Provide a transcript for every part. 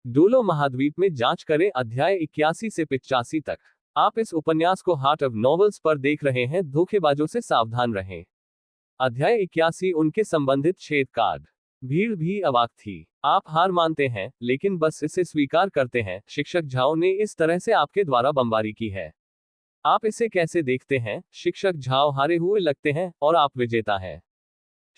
Dolo महाद्वीप में जांच करें अध्याय 81 से 85 तक। आप इस उपन्यास को हार्ट ऑफ नॉवेल्स पर देख रहे हैं। धोखेबाजों से सावधान रहें। अध्याय 81 उनके संबंधित छेद कार्ड। भीड़ भी अवाक थी। आप हार मानते हैं, लेकिन बस इसे स्वीकार करते हैं। शिक्षक झाओ ने इस तरह से आपके द्वारा बमबारी की है। आप इसे कैसे देखते हैं? शिक्षक झाओ हारे हुए लगते हैं और आप विजेता हैं।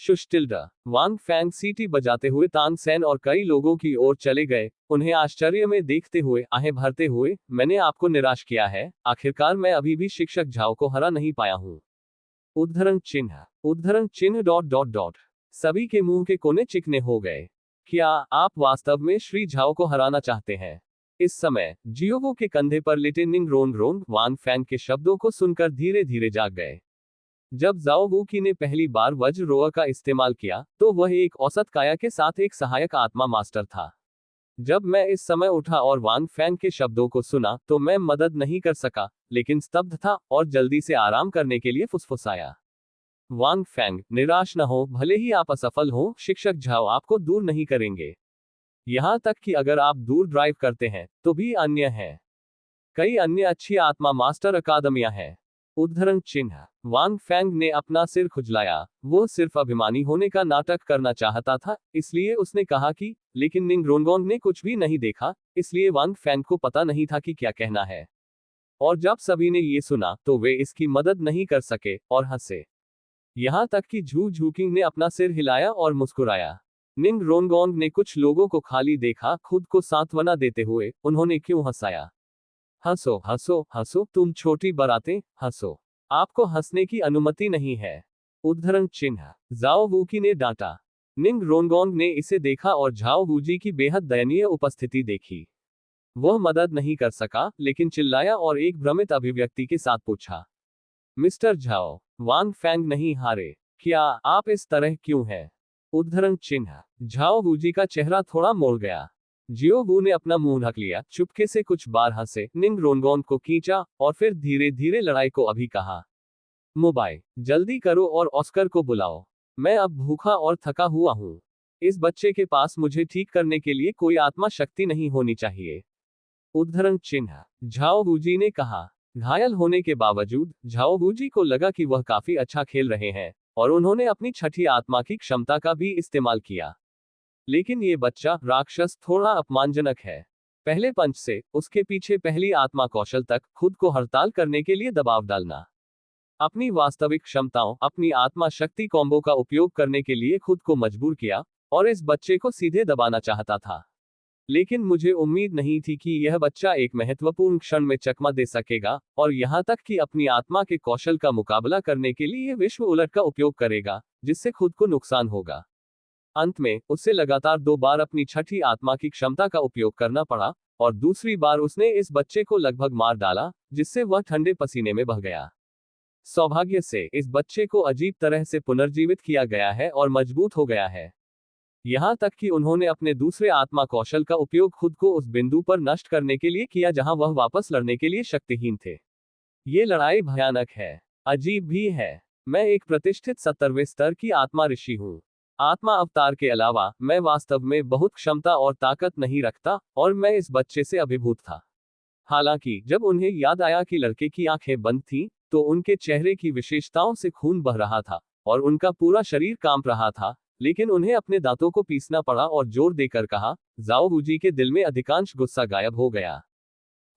शुष्टिल्डा वांग फैंग सीटी बजाते हुए तान सेन और कई लोगों की ओर चले गए, उन्हें आश्चर्य में देखते हुए, आहें भरते हुए। मैंने आपको निराश किया है। आखिरकार मैं अभी भी शिक्षक झाओ को हरा नहीं पाया हूं। उद्धरण चिन्ह डॉट डॉट डॉट। सभी के मुंह के कोने चिकने हो गए। क्या आप वास्तव में श्री झाओ को हराना चाहते हैं? इस समय जियोवो के कंधे पर लेटे निंग रोंग रोंग वांग फैंग के शब्दों को सुनकर धीरे धीरे जाग गए। जब जाओ वूकी ने पहली बार वज्र रोअ का इस्तेमाल किया, तो वह एक औसत काया के साथ एक सहायक आत्मा मास्टर था। जब मैं इस समय उठा और वांग फैंग के शब्दों को सुना, तो मैं मदद नहीं कर सका, लेकिन स्तब्ध था और जल्दी से आराम करने के लिए फुसफुसाया। वांग फैंग, निराश न हो, भले ही आप असफल हो, शिक्षक झाओ आपको दूर नहीं करेंगे। यहां तक कि अगर आप दूर ड्राइव करते हैं, तो भी अन्य हैं। कई अन्य अच्छी आत्मा मास्टर अकादमियां हैं। उद्धरण चिन्ह। वांग फैंग ने अपना सिर खुजलाया। वो सिर्फ अभिमानी होने का नाटक करना चाहता था, इसलिए उसने कहा कि, लेकिन निंग रोंगोंग ने कुछ भी नहीं देखा, इसलिए वांग फैंग को पता नहीं था कि क्या कहना है। और जब सभी ने ये सुना, तो वे इसकी मदद नहीं कर सके और हंसे। यहां तक कि झू झूकिंग ने अपना सिर हिलाया और मुस्कुराया। निंग रोंगोंग ने कुछ लोगों को खाली देखा, खुद को सांत्वना देते हुए, उन्होंने क्यों हंसाया? हंसो हंसो हंसो, तुम छोटी बारातें, हंसो। आपको हंसने की अनुमति नहीं है। उद्धरण चिन्ह। जाओ वूकी ने डांटा। निंग रोंगोंग ने इसे देखा और झाओ वूजी की बेहद दयनीय उपस्थिति देखी। वह मदद नहीं कर सका, लेकिन चिल्लाया और एक भ्रमित अभिव्यक्ति के साथ पूछा, मिस्टर झाओ, वांग फैंग नहीं हारे? क्या आप इस तरह क्यों हैं? उद्धरण चिन्ह। झाओ वूजी का चेहरा थोड़ा मोड़ गया। जियो वू ने अपना मुंह ढक लिया, चुपके से कुछ बार हंसे, निंग रोंगोन को खींचा और फिर धीरे धीरे लड़ाई को अभी कहा। मोबाइल जल्दी करो और ऑस्कर को बुलाओ। मैं अब भूखा और थका हुआ हूं। इस बच्चे के पास मुझे ठीक करने के लिए कोई आत्मा शक्ति नहीं होनी चाहिए। उद्धरण चिन्ह। झाओ वूजी ने कहा। घायल होने के बावजूद झाओ वूजी को लगा कि वह काफी अच्छा खेल रहे हैं, और उन्होंने अपनी छठी आत्मा की क्षमता का भी इस्तेमाल किया। लेकिन ये बच्चा राक्षस थोड़ा अपमानजनक है। पहले पंच से उसके पीछे पहली आत्मा कौशल तक खुद को हड़ताल करने के लिए दबाव डालना। अपनी वास्तविक क्षमताओं, अपनी आत्मा शक्ति कॉम्बो का उपयोग करने के लिए खुद को मजबूर किया, और इस बच्चे को सीधे दबाना चाहता था। लेकिन मुझे उम्मीद नहीं थी कि यह बच्चा एक महत्वपूर्ण क्षण में चकमा दे सकेगा, और यहां तक कि अपनी आत्मा के कौशल का मुकाबला करने के लिए विश्व उलट का उपयोग करेगा, जिससे खुद को नुकसान होगा। अंत में उसे लगातार 2 बार अपनी छठी आत्मा की क्षमता का उपयोग करना पड़ा, और दूसरी बार उसने इस बच्चे को लगभग मार डाला, जिससे वह ठंडे पसीने में बह गया। सौभाग्य से इस बच्चे को अजीब तरह से पुनर्जीवित किया गया है और मजबूत हो गया है। यहां तक कि उन्होंने अपने दूसरे आत्मा कौशल का उपयोग खुद को उस बिंदु पर नष्ट करने के लिए किया जहां वह वापस लड़ने के लिए शक्तिहीन थे। ये लड़ाई भयानक है, अजीब भी है। मैं एक प्रतिष्ठित 70वें स्तर की आत्मा ऋषि हूं। आत्मा अवतार के अलावा मैं वास्तव में बहुत क्षमता और ताकत नहीं रखता, और मैं इस बच्चे से अभिभूत था। हालांकि जब उन्हें याद आया कि लड़के की आंखें बंद थीं, तो उनके चेहरे की विशेषताओं से खून बह रहा था, और उनका पूरा शरीर कांप रहा था, लेकिन उन्हें अपने दांतों को पीसना पड़ा और जोर देकर कहा। जाओ वूजी के दिल में अधिकांश गुस्सा गायब हो गया,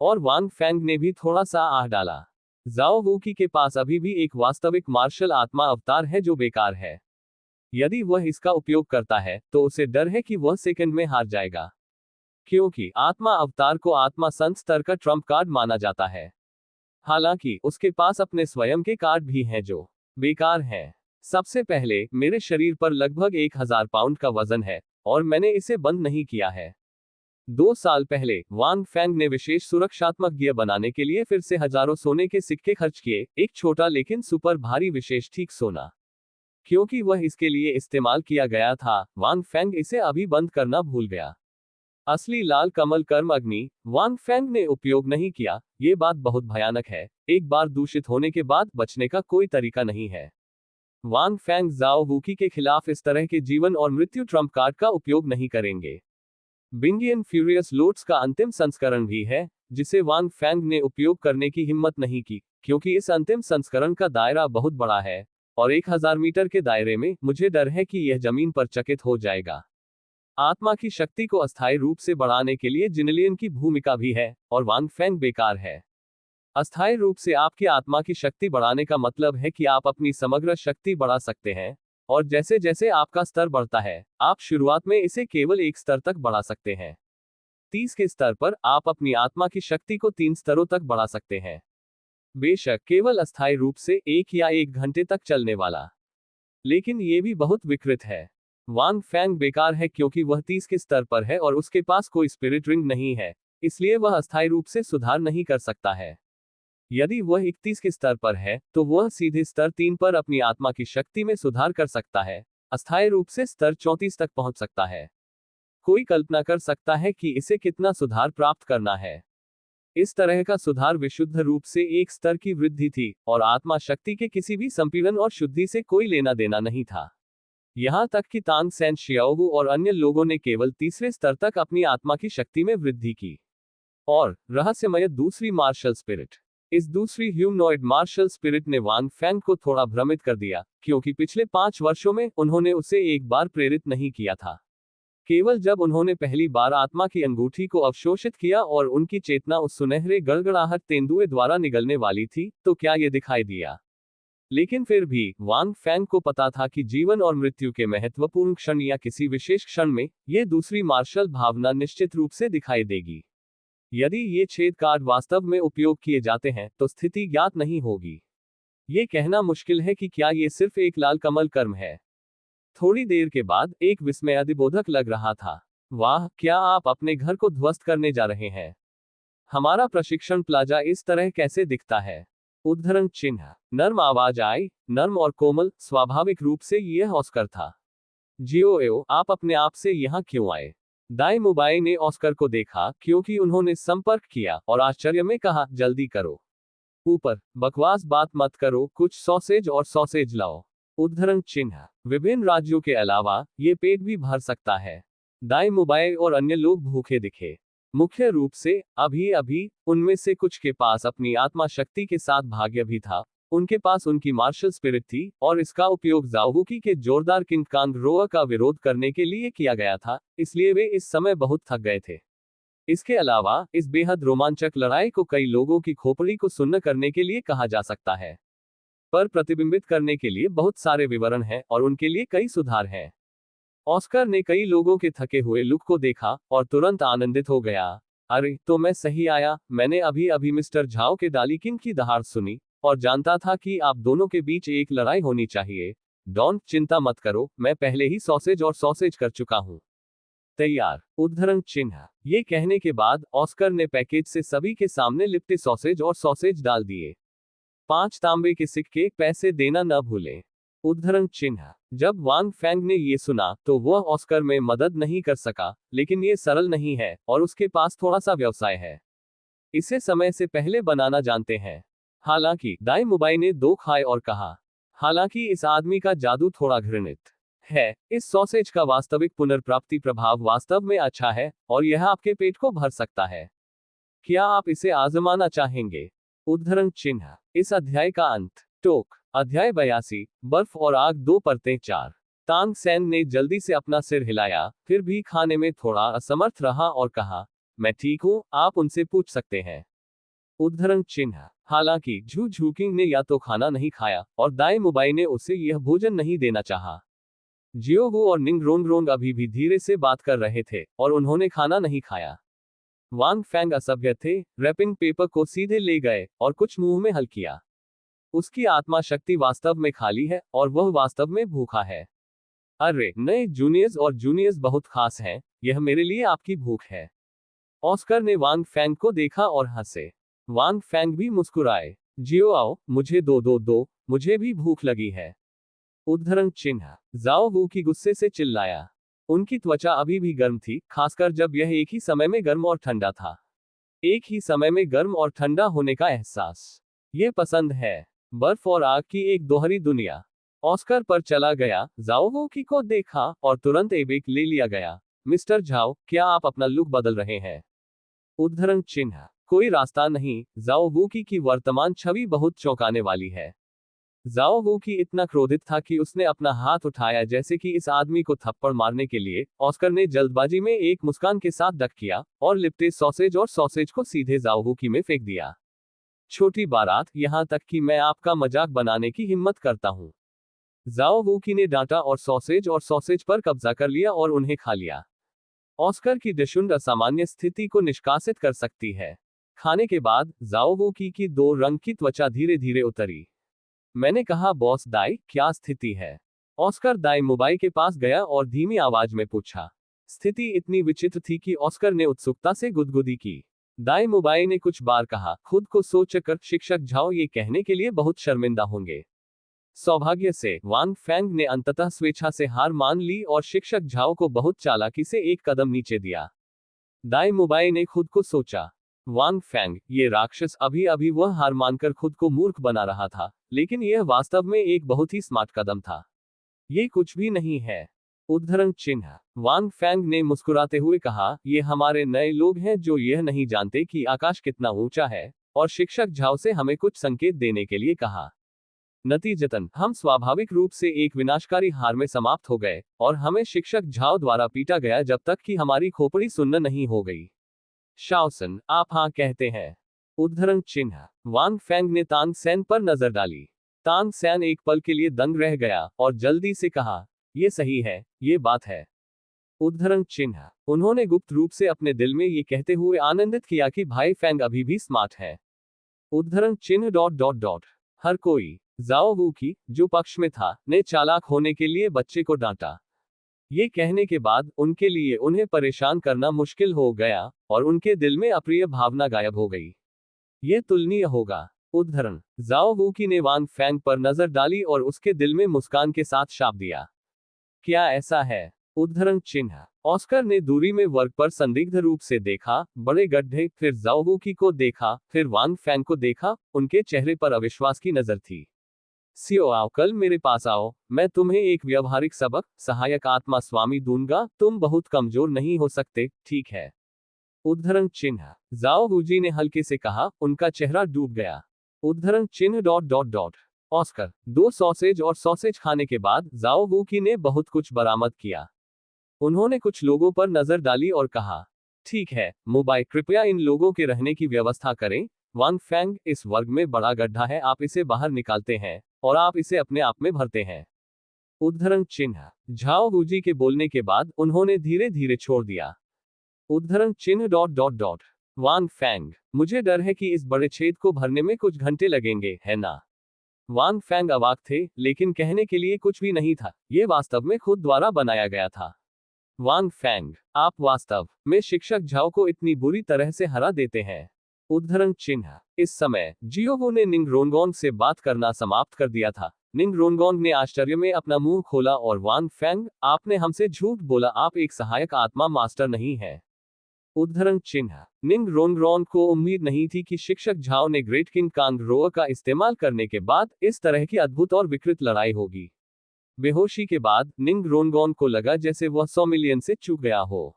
और वांग फैंग ने भी थोड़ा सा आह डाला। जाओ वूकी के पास अभी भी एक वास्तविक मार्शल आत्मा अवतार है जो बेकार है। यदि वह इसका उपयोग करता है, तो उसे डर है कि वह सेकंड में हार जाएगा, क्योंकि आत्मा अवतार को आत्मा संत स्तर का ट्रम्प कार्ड माना जाता है। हालांकि उसके पास अपने स्वयं के कार्ड भी हैं जो बेकार हैं। सबसे पहले, मेरे शरीर पर लगभग 1000 पाउंड का वजन है, और मैंने इसे बंद नहीं किया है। 2 साल पहले वांग फैंग ने विशेष सुरक्षात्मक गियर बनाने के लिए फिर से हजारों सोने के सिक्के खर्च किए, एक छोटा लेकिन सुपर भारी विशेष ठीक सोना। क्योंकि वह इसके लिए इस्तेमाल किया गया था, वांग फैंग इसे अभी बंद करना भूल गया। असली लाल कमल कर्म अग्नि वांग फैंग ने उपयोग नहीं किया। ये बात बहुत भयानक है। एक बार दूषित होने के बाद बचने का कोई तरीका नहीं है। वांग फैंग जाओ वूकी के खिलाफ इस तरह के जीवन और मृत्यु ट्रम्प कार्ड का उपयोग नहीं करेंगे। बिंग फ्यूरियस लोड्स का अंतिम संस्करण भी है, जिसे वांग फैंग ने उपयोग करने की हिम्मत नहीं की, क्योंकि इस अंतिम संस्करण का दायरा बहुत बड़ा है, और 1000 मीटर के दायरे में मुझे डर है कि यह जमीन पर चकित हो जाएगा। आत्मा की शक्ति को अस्थायी रूप से बढ़ाने के लिए जिनलियन की भूमिका भी है, और वांग फैंग बेकार है। अस्थायी रूप से आपकी आत्मा की शक्ति बढ़ाने का मतलब है कि आप अपनी समग्र शक्ति बढ़ा सकते हैं, और जैसे जैसे आपका स्तर बढ़ता है, आप शुरुआत में इसे केवल एक स्तर तक बढ़ा सकते हैं। 30 के स्तर पर आप अपनी आत्मा की शक्ति को 3 स्तरों तक बढ़ा सकते हैं। बेशक केवल अस्थायी रूप से 1 या 1 घंटे तक चलने वाला, लेकिन ये भी बहुत विकृत है। वांग फैंग बेकार है क्योंकि वह 30 के स्तर पर है और उसके पास कोई स्पिरिट रिंग नहीं है, इसलिए वह अस्थायी रूप से सुधार नहीं कर सकता है। यदि वह 31 के स्तर पर है, तो वह सीधे स्तर 3 पर अपनी आत्मा की शक्ति में सुधार कर सकता है, अस्थायी रूप से स्तर 34 तक पहुंच सकता है। कोई कल्पना कर सकता है कि इसे कितना सुधार प्राप्त करना है। इस तरह का सुधार विशुद्ध रूप से एक स्तर की वृद्धि थी, और आत्मा शक्ति के किसी भी संपीड़न और शुद्धि से कोई लेना देना नहीं था। यहां तक कि तांग सैन शियाओगु और अन्य लोगों ने केवल तीसरे स्तर तक अपनी आत्मा की शक्ति में वृद्धि की। और रहस्यमय दूसरी मार्शल स्पिरिट। इस दूसरी ह्यूमनॉइड मार्शल स्पिरिट ने वांग फैंग को थोड़ा भ्रमित कर दिया, क्योंकि पिछले 5 वर्षों में उन्होंने उसे एक बार प्रेरित नहीं किया था। केवल जब उन्होंने पहली बार आत्मा की अंगूठी को अवशोषित किया और उनकी चेतना उस सुनहरे गड़गड़ाहट तेंदुए द्वारा निगलने वाली थी, तो क्या ये दिखाई दिया। लेकिन फिर भी वांग फैंग को पता था कि जीवन और मृत्यु के महत्वपूर्ण क्षण या किसी विशेष क्षण में यह दूसरी मार्शल भावना निश्चित रूप से दिखाई देगी। यदि ये छेद कार्ड वास्तव में उपयोग किए जाते हैं, तो स्थिति ज्ञात नहीं होगी। ये कहना मुश्किल है कि क्या ये सिर्फ एक लाल कमल कर्म है। थोड़ी देर के बाद एक विस्मयादिबोधक लग रहा था। वाह, क्या आप अपने घर को ध्वस्त करने जा रहे हैं? हमारा प्रशिक्षण प्लाजा इस तरह कैसे दिखता है? उद्धरण चिन्ह। नर्म आवाज आई, नर्म और कोमल, स्वाभाविक रूप से यह ऑस्कर था। जियो, आप अपने आप से यहाँ क्यों आए? दाई मुबाई ने ऑस्कर को देखा, क्योंकि उन्होंने संपर्क किया, और आश्चर्य में कहा, जल्दी करो। ऊपर, बकवास बात मत करो, कुछ सॉसेज और सॉसेज लाओ। उद्धरण चिन्ह। विभिन्न राज्यों के अलावा ये पेट भी भर सकता है। दाई मुबाई और अन्य लोग भूखे दिखे। मुख्य रूप से अभी अभी उनमें से कुछ के पास अपनी आत्मा शक्ति के साथ भाग्य भी था। उनके पास उनकी मार्शल स्पिरिट थी, और इसका उपयोग जाओवुकी के जोरदार किंग कांग रोआ का विरोध करने के लिए किया गया था, इसलिए वे इस समय बहुत थक गए थे। इसके अलावा इस बेहद रोमांचक लड़ाई को कई लोगों की खोपड़ी को सुन्न करने के लिए कहा जा सकता है, पर प्रतिबिंबित करने के लिए बहुत सारे विवरण हैं और उनके लिए कई सुधार हैं। ऑस्कर ने कई लोगों के थके हुए लुक को देखा और तुरंत आनंदित हो गया। अरे, तो मैं सही आया। मैंने अभी अभी मिस्टर झाओ के डाली किंग की दहाड़ सुनी, और जानता था कि आप दोनों के बीच एक लड़ाई होनी चाहिए। डॉन, चिंता मत करो, मैं पहले ही सॉसेज और सॉसेज कर चुका हूं। तैयार। उद्धरण चिन्ह। ये कहने के बाद ऑस्कर ने पैकेज से सभी के सामने लिपटे सॉसेज और सॉसेज डाल दिए। 5 तांबे के सिक्के, पैसे देना न भूलें। उद्धरण चिन्ह। जब वांग फैंग ने ये सुना, तो वह ऑस्कर में मदद नहीं कर सका, लेकिन ये सरल नहीं है, और उसके पास थोड़ा सा व्यवसाय है। इसे समय से पहले बनाना जानते हैं। हालांकि दाई मुबाई ने 2 खाए और कहा, हालांकि इस आदमी का जादू थोड़ा घृणित है। इस सॉसेज का वास्तविक पुनर्प्राप्ति प्रभाव वास्तव में अच्छा है, और यह आपके पेट को भर सकता है। क्या आप इसे आजमाना चाहेंगे? उद्धरण चिन्ह। इस अध्याय का अंत। टोक। अध्याय 82, बर्फ और आग, 2 परतें 4। तांग सैन ने जल्दी से अपना सिर हिलाया, फिर भी खाने में थोड़ा असमर्थ रहा और कहा, मैं ठीक हूं, आप उनसे पूछ सकते हैं। उद्धरण चिन्ह। हालांकि झू झूकिंग ने या तो खाना नहीं खाया, और दाई मुबाई ने उसे यह भोजन नहीं देना चाहा। जियोगू और निंग रोंग रोंग अभी भी धीरे से बात कर रहे थे, और उन्होंने खाना नहीं खाया। वांग फैंग असभ्य थे, रैपिंग पेपर को सीधे ले गए और कुछ मुंह में हल किया। उसकी आत्मा शक्ति वास्तव में खाली है, और वह वास्तव में भूखा है। अरे, नए जूनियर्स और जूनियर्स बहुत खास हैं, यह मेरे लिए आपकी भूख है। ऑस्कर ने वांग फैंग को देखा और हंसे। वांग फैंग भी मुस्कुराए। जियो, आओ, मुझे दो, मुझे भी भूख लगी है। उद्धरण चिन्ह। जाओ वू की गुस्से से चिल्लाया। उनकी त्वचा अभी भी गर्म थी, खासकर जब यह एक ही समय में गर्म और ठंडा था। एक ही समय में गर्म और ठंडा होने का एहसास। ये पसंद है। बर्फ और आग की एक दोहरी दुनिया। ऑस्कर पर चला गया, जाओवोकी को देखा, और तुरंत एबेक ले लिया गया। मिस्टर झाओ, क्या आप अपना लुक बदल रहे हैं? उद्धरण चिन्ह। कोई रास्ता नहीं। जाओ वूकी की वर्तमान छवि बहुत चौंकाने वाली है। जाओ वूकी इतना क्रोधित था कि उसने अपना हाथ उठाया जैसे कि इस आदमी को थप्पड़ मारने के लिए। ऑस्कर ने जल्दबाजी में एक मुस्कान के साथ डक किया और लिपटे सॉसेज और सॉसेज को सीधे जाओ वूकी में फेंक दिया। छोटी बारात, यहां तक कि मैं आपका मजाक बनाने की हिम्मत करता हूं। जाओ वूकी ने डांटा और सॉसेज पर कब्जा कर लिया और उन्हें खा लिया। ऑस्कर की डिशुंड असामान्य स्थिति को निष्कासित कर सकती है। खाने के बाद जाओ वूकी की 2 रंग की त्वचा धीरे धीरे उतरी। मैंने कहा, बॉस दाई, क्या स्थिति है? ऑस्कर दाई मुबाई के पास गया और धीमी आवाज में पूछा। स्थिति इतनी विचित्र थी कि ऑस्कर ने उत्सुकता से गुदगुदी की। दाई मुबाई ने कुछ बार कहा, खुद को सोचकर शिक्षक झाओ ये कहने के लिए बहुत शर्मिंदा होंगे। सौभाग्य से वांग फैंग ने अंततः स्वेच्छा से हार मान ली और शिक्षक झाओ को बहुत चालाकी से एक कदम नीचे दिया। दाई मुबाई ने खुद को सोचा, वांग फैंग, ये राक्षस, अभी अभी वह हार मानकर खुद को मूर्ख बना रहा था, लेकिन यह वास्तव में एक बहुत ही स्मार्ट कदम था। ये कुछ भी नहीं है। उद्धरण चिन्ह। वांग फैंग ने मुस्कुराते हुए कहा, ये हमारे नए लोग हैं जो यह नहीं जानते कि आकाश कितना ऊंचा है, और शिक्षक झाओ से हमें कुछ संकेत देने के लिए कहा। नतीजतन हम स्वाभाविक रूप से एक विनाशकारी हार में समाप्त हो गए, और हमें शिक्षक झाओ द्वारा पीटा गया जब तक कि हमारी खोपड़ी सुन्न नहीं हो गई। शाओसन, आप हाँ कहते हैं। उद्धरण चिन्ह। वांग फैंग ने तांग सैन पर नजर डाली। तांग सैन एक पल के लिए दंग रह गया और जल्दी से कहा, ये सही है, ये बात है। उद्धरण चिन्ह। उन्होंने गुप्त रूप से अपने दिल में ये कहते हुए आनंदित किया कि भाई फैंग अभी भी स्मार्ट है। उद्धरण चिन्ह। हर कोई, जाओ वूकी, जो पक्ष में था, ने चालाक होने के लिए बच्चे को डांटा। ये कहने के बाद उनके लिए उन्हें परेशान करना मुश्किल हो गया, और उनके दिल में अप्रिय भावना गायब हो गई। ये तुलनीय होगा। उद्धरण। जाओ वूकी ने वांग फैंग पर नजर डाली और उसके दिल में मुस्कान के साथ शाप दिया। क्या ऐसा है? उद्धरण चिन्ह। ऑस्कर ने दूरी में वर्ग पर संदिग्ध रूप से देखा, बड़े गड्ढे, फिर जाओ वूकी को देखा, फिर वांग फैंग को देखा, उनके चेहरे पर अविश्वास की नजर थी। सियो आओ, कल मेरे पास आओ, मैं तुम्हें एक व्यवहारिक सबक, सहायक आत्मा स्वामी दूंगा, तुम बहुत कमजोर नहीं हो सकते, ठीक है? उद्धरण चिन्ह। जाओ वूजी ने हल्के से कहा, उनका चेहरा डूब गया। उद्धरण चिन्ह। ऑस्कर। 2 सॉसेज और सॉसेज खाने के बाद जाओ वूकी ने बहुत कुछ बरामद किया। उन्होंने कुछ लोगों पर नजर डाली और कहा, ठीक है मुबाई, कृपया इन लोगों के रहने की व्यवस्था करें। वांग फैंग, इस वर्ग में बड़ा गड्ढा है, आप इसे बाहर निकालते हैं, और आप इसे अपने आप में भरते हैं। उद्धरण चिन्ह। झाओ वूजी के बोलने के बाद उन्होंने धीरे धीरे छोड़ दिया। उद्धरण चिन्ह। वांग फैंग, मुझे डर है कि इस बड़े छेद को भरने में कुछ घंटे लगेंगे, है ना? वांग फैंग अवाक थे, लेकिन कहने के लिए कुछ भी नहीं था, यह वास्तव में खुद द्वारा बनाया गया था। वांग फैंग, आप वास्तव में शिक्षक झाओ को इतनी बुरी तरह से हरा देते हैं। उद्धरण चिन्ह। इस समय जियोवो ने निंग रोनगोंग से बात करना समाप्त कर दिया था। निंग रोनगोंग ने आश्चर्य में अपना मुंह खोला और वांग फैंग, आपने हमसे झूठ बोला, आप एक सहायक आत्मा मास्टर नहीं है। उद्धरण चिन्ह। निंग रोनगोंग को उम्मीद नहीं थी कि शिक्षक झाओ ने ग्रेट किंग कांग रोअर का इस्तेमाल करने के बाद इस तरह की अद्भुत और विकृत लड़ाई होगी। बेहोशी के बाद निंग रोनगोंग को लगा जैसे वह 100 मिलियन से चूक गया हो।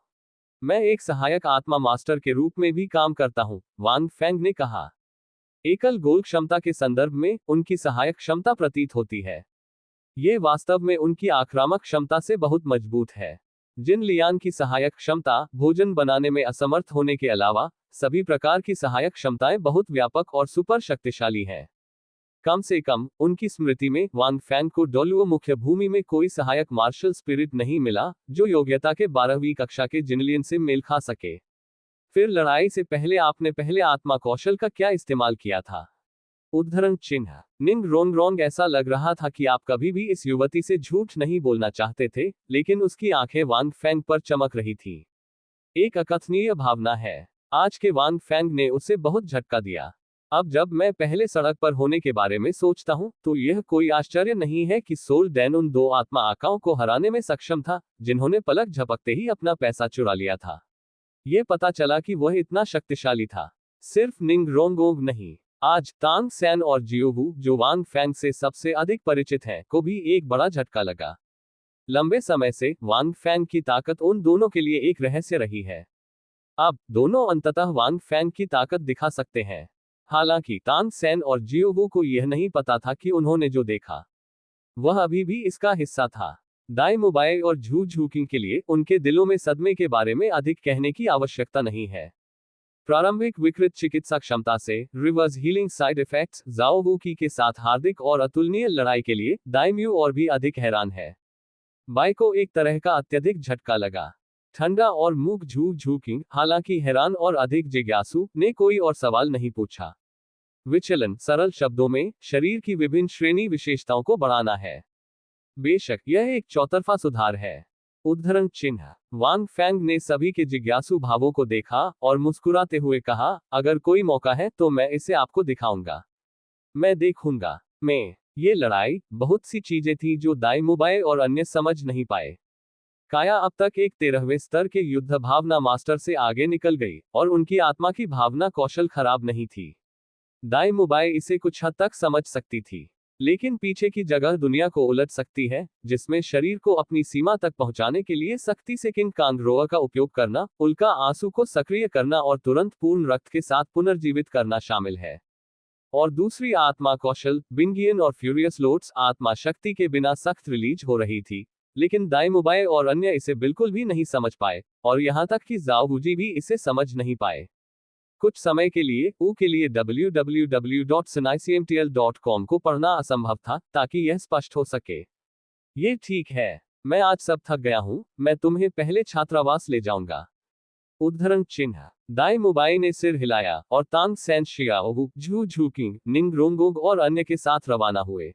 मैं एक सहायक आत्मा मास्टर के रूप में भी काम करता हूं, वांग फैंग ने कहा। एकल गोल क्षमता के संदर्भ में उनकी सहायक क्षमता प्रतीत होती है। ये वास्तव में उनकी आक्रामक क्षमता से बहुत मजबूत है। जिन लियान की सहायक क्षमता भोजन बनाने में असमर्थ होने के अलावा सभी प्रकार की सहायक क्षमताएं बहुत व्यापक और सुपर शक्तिशाली हैं। कम से कम उनकी स्मृति में वांग फैंग को डोलुओ मुख्य भूमि में कोई सहायक मार्शल स्पिरिट नहीं मिला जो योग्यता के 12वीं कक्षा के जिनलियन से मेल खा सके। फिर लड़ाई से पहले आपने पहले आत्मा कौशल का क्या इस्तेमाल किया था? उद्धरण चिन्ह। निंग रोनगोंग, ऐसा लग रहा था कि आप कभी भी इस युवती से झूठ नहीं बोलना चाहते थे, लेकिन उसकी आंखें वांग फैंग पर चमक रही थी। एक अकथनीय भावना है। आज के वांग फैंग ने उसे बहुत झटका दिया। अब जब मैं पहले सड़क पर होने के बारे में सोचता हूं, तो यह कोई आश्चर्य नहीं है कि सोल डैन उन 2 आत्मा आकाओं को हराने में सक्षम था, जिन्होंने पलक झपकते ही अपना पैसा चुरा लिया था। यह पता चला कि वह इतना शक्तिशाली था। सिर्फ निंग रोनगोंग नहीं, आज तांग सैन और जियोवू, जो वांग फैंग से सबसे अधिक परिचित हैं, को भी एक बड़ा झटका लगा। लंबे समय से वांग फैंग की ताकत उन दोनों के लिए एक रहस्य रही है। अब दोनों अंततः वांग फैंग की ताकत दिखा सकते हैं। हालांकि तांग सेन और जियोवू को यह नहीं पता था कि उन्होंने जो देखा वह अभी भी इसका हिस्सा था। दाई मोबाई और झू झूकिंग के लिए उनके दिलों में सदमे के बारे में अधिक कहने की आवश्यकता नहीं है। प्रारंभिक विकृत चिकित्सा क्षमता से रिवर्स हीलिंग साइड इफेक्ट्स जाओ वूकी के साथ हार्दिक और अतुलनीय लड़ाई के लिए दाइम्यू और भी अधिक हैरान है। बाई को एक तरह का अत्यधिक झटका लगा। ठंडा और मूक झू झूकिंग हालांकि हैरान और अधिक जिज्ञासु ने कोई और सवाल नहीं पूछा। विचलन सरल शब्दों में शरीर की विभिन्न श्रेणी विशेषताओं को बढ़ाना है। बेशक यह एक चौतरफा सुधार है। उद्धरण चिन्ह। वांग फैंग ने सभी के जिज्ञासु भावों को देखा और मुस्कुराते हुए कहा, अगर कोई मौका है तो मैं इसे आपको दिखाऊंगा। मैं देखूंगा। ये लड़ाई बहुत सी चीजें थी जो दाई मोबाई और अन्य समझ नहीं पाए। काया अब तक एक 13वें स्तर के युद्ध भावना मास्टर से आगे निकल गई और उनकी आत्मा की भावना कौशल खराब नहीं थी। दाई मोबाई इसे कुछ हद तक समझ सकती थी, लेकिन पीछे की जगह दुनिया को उलट सकती है, जिसमें शरीर को अपनी सीमा तक पहुंचाने के लिए सख्ती से किंग कांगरोआ का उपयोग करना, उल्का आंसू को सक्रिय करना और तुरंत पूर्ण रक्त के साथ पुनर्जीवित करना शामिल है। और दूसरी आत्मा कौशल बिंगियन और फ्यूरियस लोड्स आत्मा शक्ति के बिना सख्त रिलीज हो रही थी, लेकिन दाई मोबाई और अन्य इसे बिल्कुल भी नहीं समझ पाए, और यहां तक कि जाओ गुजी भी इसे समझ नहीं पाए। कुछ समय के लिए www.sinaicmtl.com को पढ़ना असंभव था ताकि यह स्पष्ट हो सके। ये ठीक है, मैं आज सब थक गया हूं, मैं तुम्हें पहले छात्रावास ले जाऊंगा। उद्धरण चिन्ह। दाई मोबाई ने सिर हिलाया और तांग सैन शियाओ, झू झूकिंग, निंग रोंगोग और अन्य के साथ रवाना हुए।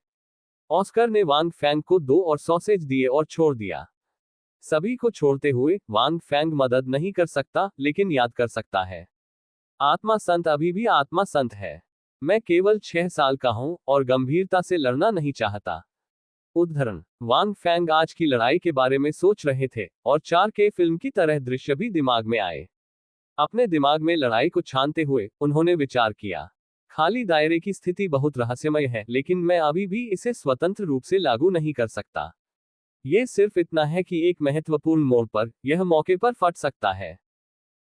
ऑस्कर ने वांग फैंग को 2 और सॉसेज दिए और छोड़ दिया। सभी को छोड़ते हुए वांग फैंग मदद नहीं कर सकता, लेकिन याद कर सकता है। आत्मा संत अभी भी आत्मा संत है। मैं केवल 6 साल का हूं और गंभीरता से लड़ना नहीं चाहता। उद्धरण। वांग फैंग आज की लड़ाई के बारे में सोच रहे थे और 4K फिल्म की तरह दृश्य भी दिमाग में आए। अपने दिमाग में लड़ाई को छानते हुए उन्होंने विचार किया, खाली दायरे की स्थिति बहुत रहस्यमय है, लेकिन मैं अभी भी इसे स्वतंत्र रूप से लागू नहीं कर सकता। यह सिर्फ इतना है कि एक महत्वपूर्ण मोड़ पर यह मौके पर फट सकता है।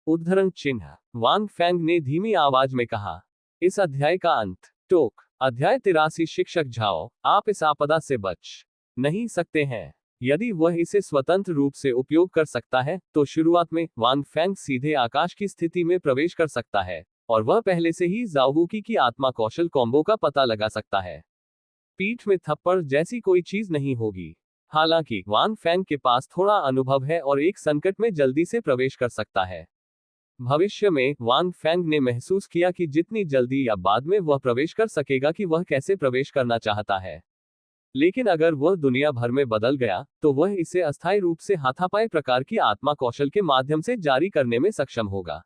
उद्धरण चिन्ह। वांग फैंग ने धीमी आवाज में कहा, इस अध्याय का अंत। टोक। अध्याय 83 शिक्षक झाओ, आप इस आपदा से बच नहीं सकते हैं। यदि वह इसे स्वतंत्र रूप से उपयोग कर सकता है, तो शुरुआत में वांग फैंग सीधे आकाश की स्थिति में प्रवेश कर सकता है, और वह पहले से ही जाओवूकी की आत्मा कौशल कॉम्बो का पता लगा सकता है। पीठ में थप्पड़ जैसी कोई चीज नहीं होगी। हालांकि वांग फैंग के पास थोड़ा अनुभव है और एक संकट में जल्दी से प्रवेश कर सकता है। भविष्य में वांग फैंग ने महसूस किया कि जितनी जल्दी या बाद में वह प्रवेश कर सकेगा कि वह कैसे प्रवेश करना चाहता है। लेकिन अगर वह दुनिया भर में बदल गया, तो वह इसे अस्थायी रूप से हाथापाई प्रकार की आत्मा कौशल के माध्यम से जारी करने में सक्षम होगा।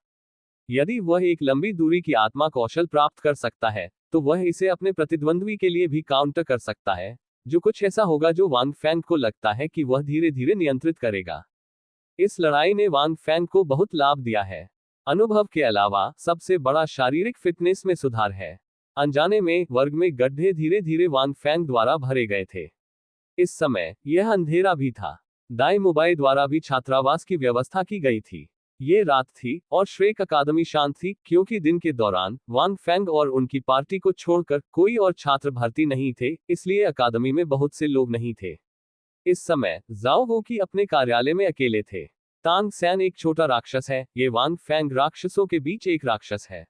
यदि वह एक लंबी दूरी की आत्मा कौशल प्राप्त कर सकता है, तो वह इसे अपने प्रतिद्वंद्वी के लिए भी काउंटर कर सकता है, जो कुछ ऐसा होगा जो वांग फैंग को लगता है कि वह धीरे धीरे नियंत्रित करेगा। इस लड़ाई ने वांग फैंग को बहुत लाभ दिया है। अनुभव के अलावा सबसे बड़ा शारीरिक फिटनेस में सुधार है। अनजाने में वर्ग में गड्ढे धीरे धीरे वांग फैंग द्वारा भरे गए थे। इस समय यह अंधेरा भी था। दाई मोबाई द्वारा भी छात्रावास की व्यवस्था की गई थी। ये रात थी और श्रेक अकादमी शांत थी, क्योंकि दिन के दौरान वांग फैंग और उनकी पार्टी को छोड़कर कोई और छात्र भर्ती नहीं थे, इसलिए अकादमी में बहुत से लोग नहीं थे। इस समय जाओ वूकी अपने कार्यालय में अकेले थे। तांग सैन एक छोटा राक्षस है, ये वांग फैंग राक्षसों के बीच एक राक्षस है।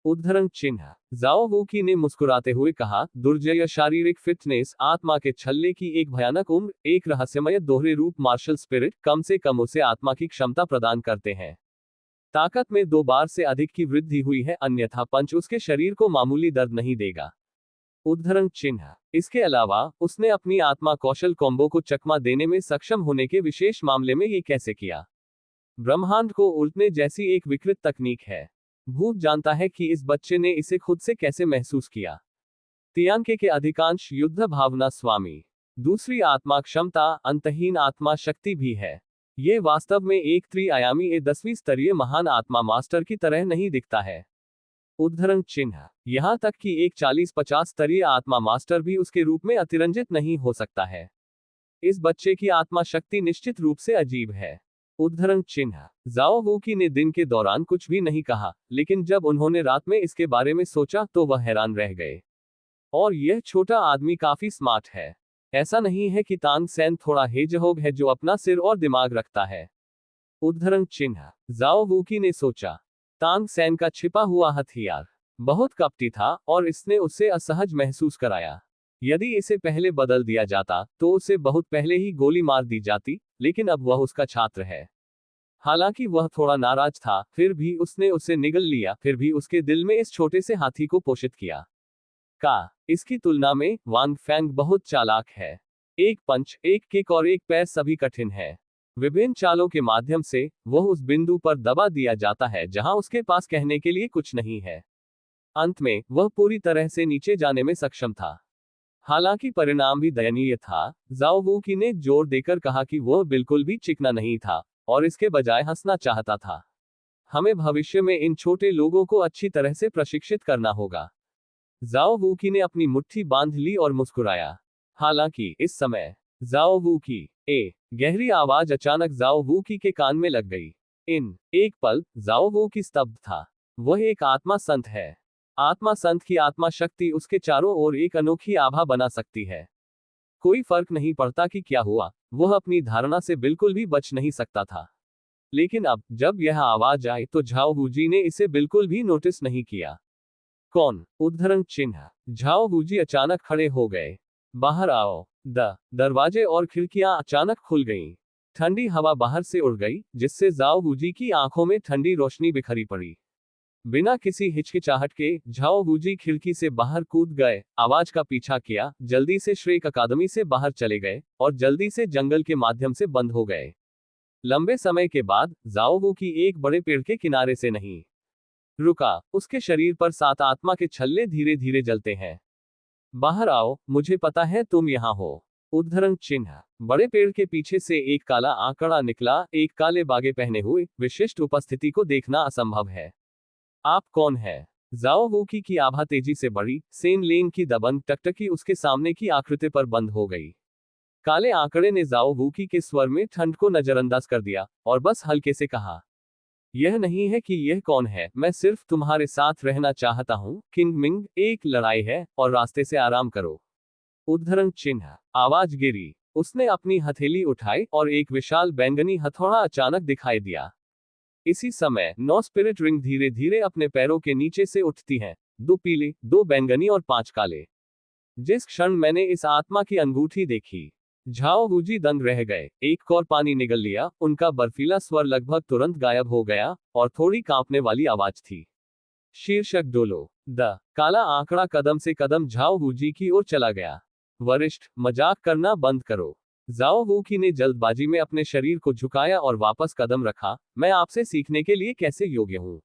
उद्धरण चिन्ह। जाओ वूकी ने मुस्कुराते हुए कहा, दुर्जय शारीरिक फिटनेस, आत्मा के छल्ले की एक भयानक उम्र, एक रहस्यमय दोहरे रूप मार्शल स्पिरिट कम से कम उसे आत्मा की क्षमता प्रदान करते हैं। ताकत में 2 बार से अधिक की वृद्धि हुई है, अन्यथा पंच उसके शरीर को मामूली दर्द नहीं देगा। उद्धरण चिन्ह। इसके अलावा उसने अपनी आत्मा कौशल कॉम्बो को चकमा देने में सक्षम होने के विशेष मामले में ये कैसे किया। ब्रह्मांड को उल्टने जैसी एक विकृत तकनीक है। भूत जानता है कि इस बच्चे ने इसे खुद से कैसे महसूस किया। तियांके के अधिकांश युद्ध भावना स्वामी। दूसरी आत्मा क्षमता अंतहीन आत्मा शक्ति भी है। ये वास्तव में एक त्रिआयामी 10वीं स्तरीय महान आत्मा मास्टर की तरह नहीं दिखता है। उद्धरण चिन्ह। यहां तक कि एक 40-50 स्तरीय आत्मा मास्टर भी उसके रूप में अतिरंजित नहीं हो सकता है। इस बच्चे की आत्मा शक्ति निश्चित रूप से अजीब है। उद्धरण चिन्ह। जाओ वूकी ने दिन के दौरान कुछ भी नहीं कहा, लेकिन जब उन्होंने रात में इसके बारे में सोचा तो वह हैरान रह गए। और यह छोटा आदमी काफी स्मार्ट है। ऐसा नहीं है कि तांग सैन थोड़ा हेजहोग है जो अपना सिर और दिमाग रखता है। उद्धरण चिन्ह। जाओ वूकी ने सोचा, तांग सैन का छिपा हुआ हथियार बहुत कपटी था और इसने उसे असहज महसूस कराया। यदि इसे पहले बदल दिया जाता तो उसे बहुत पहले ही गोली मार दी जाती, लेकिन अब वह उसका छात्र है। हालांकि वह थोड़ा नाराज था, फिर भी उसने उसे निगल लिया, फिर भी उसके दिल में इस छोटे से हाथी को पोषित किया। इसकी तुलना में वांग फैंग बहुत चालाक है। एक पंच, एक किक और एक पैर सभी कठिन है। विभिन्न चालों के माध्यम से वह उस बिंदु पर दबा दिया जाता है जहां उसके पास कहने के लिए कुछ नहीं है। अंत में वह पूरी तरह से नीचे जाने में सक्षम था। हालांकि परिणाम भी दयनीय था। जाओ वूकी ने जोर देकर कहा कि वह बिल्कुल भी चिकना नहीं था और इसके बजाय हंसना चाहता था। हमें भविष्य में इन छोटे लोगों को अच्छी तरह से प्रशिक्षित करना होगा। जाओ वूकी ने अपनी मुट्ठी बांध ली और मुस्कुराया। हालांकि इस समय जाओ वूकी गहरी आवाज अचानक जाओ वूकी के कान में लग गई। इन एक पल जाओ वूकी स्तब्ध था। वह एक आत्मा संत है। आत्मा संत की आत्मा शक्ति उसके चारों ओर एक अनोखी आभा बना सकती है। कोई फर्क नहीं पड़ता कि क्या हुआ, वह अपनी धारणा से बिल्कुल भी बच नहीं सकता था। लेकिन अब जब यह आवाज आई तो झाओ वूजी ने इसे बिल्कुल भी नोटिस नहीं किया। कौन? उद्धरण चिन्ह। झाओ वूजी अचानक खड़े हो गए। बाहर आओ। दरवाजे और खिड़कियां अचानक खुल गईं। ठंडी हवा बाहर से उड़ गई, जिससे जाओ वूजी की आंखों में ठंडी रोशनी बिखरी पड़ी। बिना किसी हिचकिचाहट के झाओ वूजी खिड़की से बाहर कूद गए, आवाज का पीछा किया, जल्दी से श्रेक अकादमी से बाहर चले गए और जल्दी से जंगल के माध्यम से बंद हो गए। लंबे समय के बाद जाओ वूकी एक बड़े पेड़ के किनारे से नहीं रुका। उसके शरीर पर 7 आत्मा के छल्ले धीरे धीरे जलते हैं। बाहर आओ, मुझे पता है तुम यहाँ हो। उद्धरण चिन्ह। बड़े पेड़ के पीछे से एक काला आंकड़ा निकला। एक काले बागे पहने हुए विशिष्ट उपस्थिति को देखना असंभव है। आप कौन है? जाओ वूकी की आभा तेजी से बढ़ी। सेन लेंग की दबंग टकटकी उसके सामने की आकृति पर बंद हो गई। काले आंकड़े ने जाओ वूकी के स्वर में ठंड को नजरअंदाज कर दिया और बस हल्के से कहा, यह नहीं है कि यह कौन है, मैं सिर्फ तुम्हारे साथ रहना चाहता हूं। किंग मिंग, एक लड़ाई है और रास्ते से आराम करो। उद्धरण चिन्ह। आवाज गिरी। उसने अपनी हथेली उठाई और एक विशाल बैंगनी हथौड़ा अचानक दिखाई दिया। इसी समय 9 स्पिरिट रिंग धीरे धीरे अपने पैरों के नीचे से उठती हैं, 2 पीले, 2 बैंगनी और 5 काले। जिस क्षण मैंने इस आत्मा की अंगूठी देखी, झाओ वूजी दंग रह गए। एक और पानी निगल लिया। उनका बर्फीला स्वर लगभग तुरंत गायब हो गया और थोड़ी कांपने वाली आवाज थी, शीर्षक डोलो। काला आंकड़ा कदम से कदम झाओ वूजी की ओर चला गया। वरिष्ठ, मजाक करना बंद करो। जाओ वूकी ने जल्दबाजी में अपने शरीर को झुकाया और वापस कदम रखा। मैं आपसे सीखने के लिए कैसे योग्य हूं?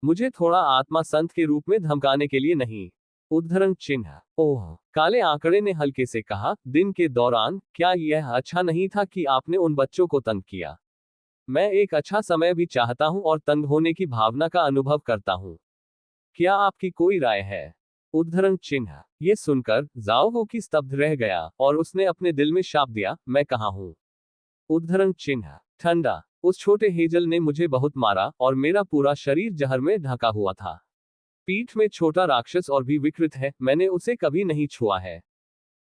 मुझे थोड़ा आत्मा संत के रूप में धमकाने के लिए नहीं। उद्धरण चिन्ह। ओह, काले आंकड़े ने हल्के से कहा, दिन के दौरान क्या यह अच्छा नहीं था कि आपने उन बच्चों को तंग किया? मैं एक अच्छा समय भी चाहता हूं और तंग होने की भावना का अनुभव करता हूं। क्या आपकी कोई राय है? उद्धरण चिन्ह। ये सुनकर जाओ वूकी स्तब्ध रह गया और उसने अपने दिल में शाप दिया, मैं कहाँ हूं? उद्धरण चिन्ह। ठंडा। उस छोटे हेजल ने मुझे बहुत मारा और मेरा पूरा शरीर जहर में ढका हुआ था। पीठ में छोटा राक्षस और भी विकृत है, मैंने उसे कभी नहीं छुआ है।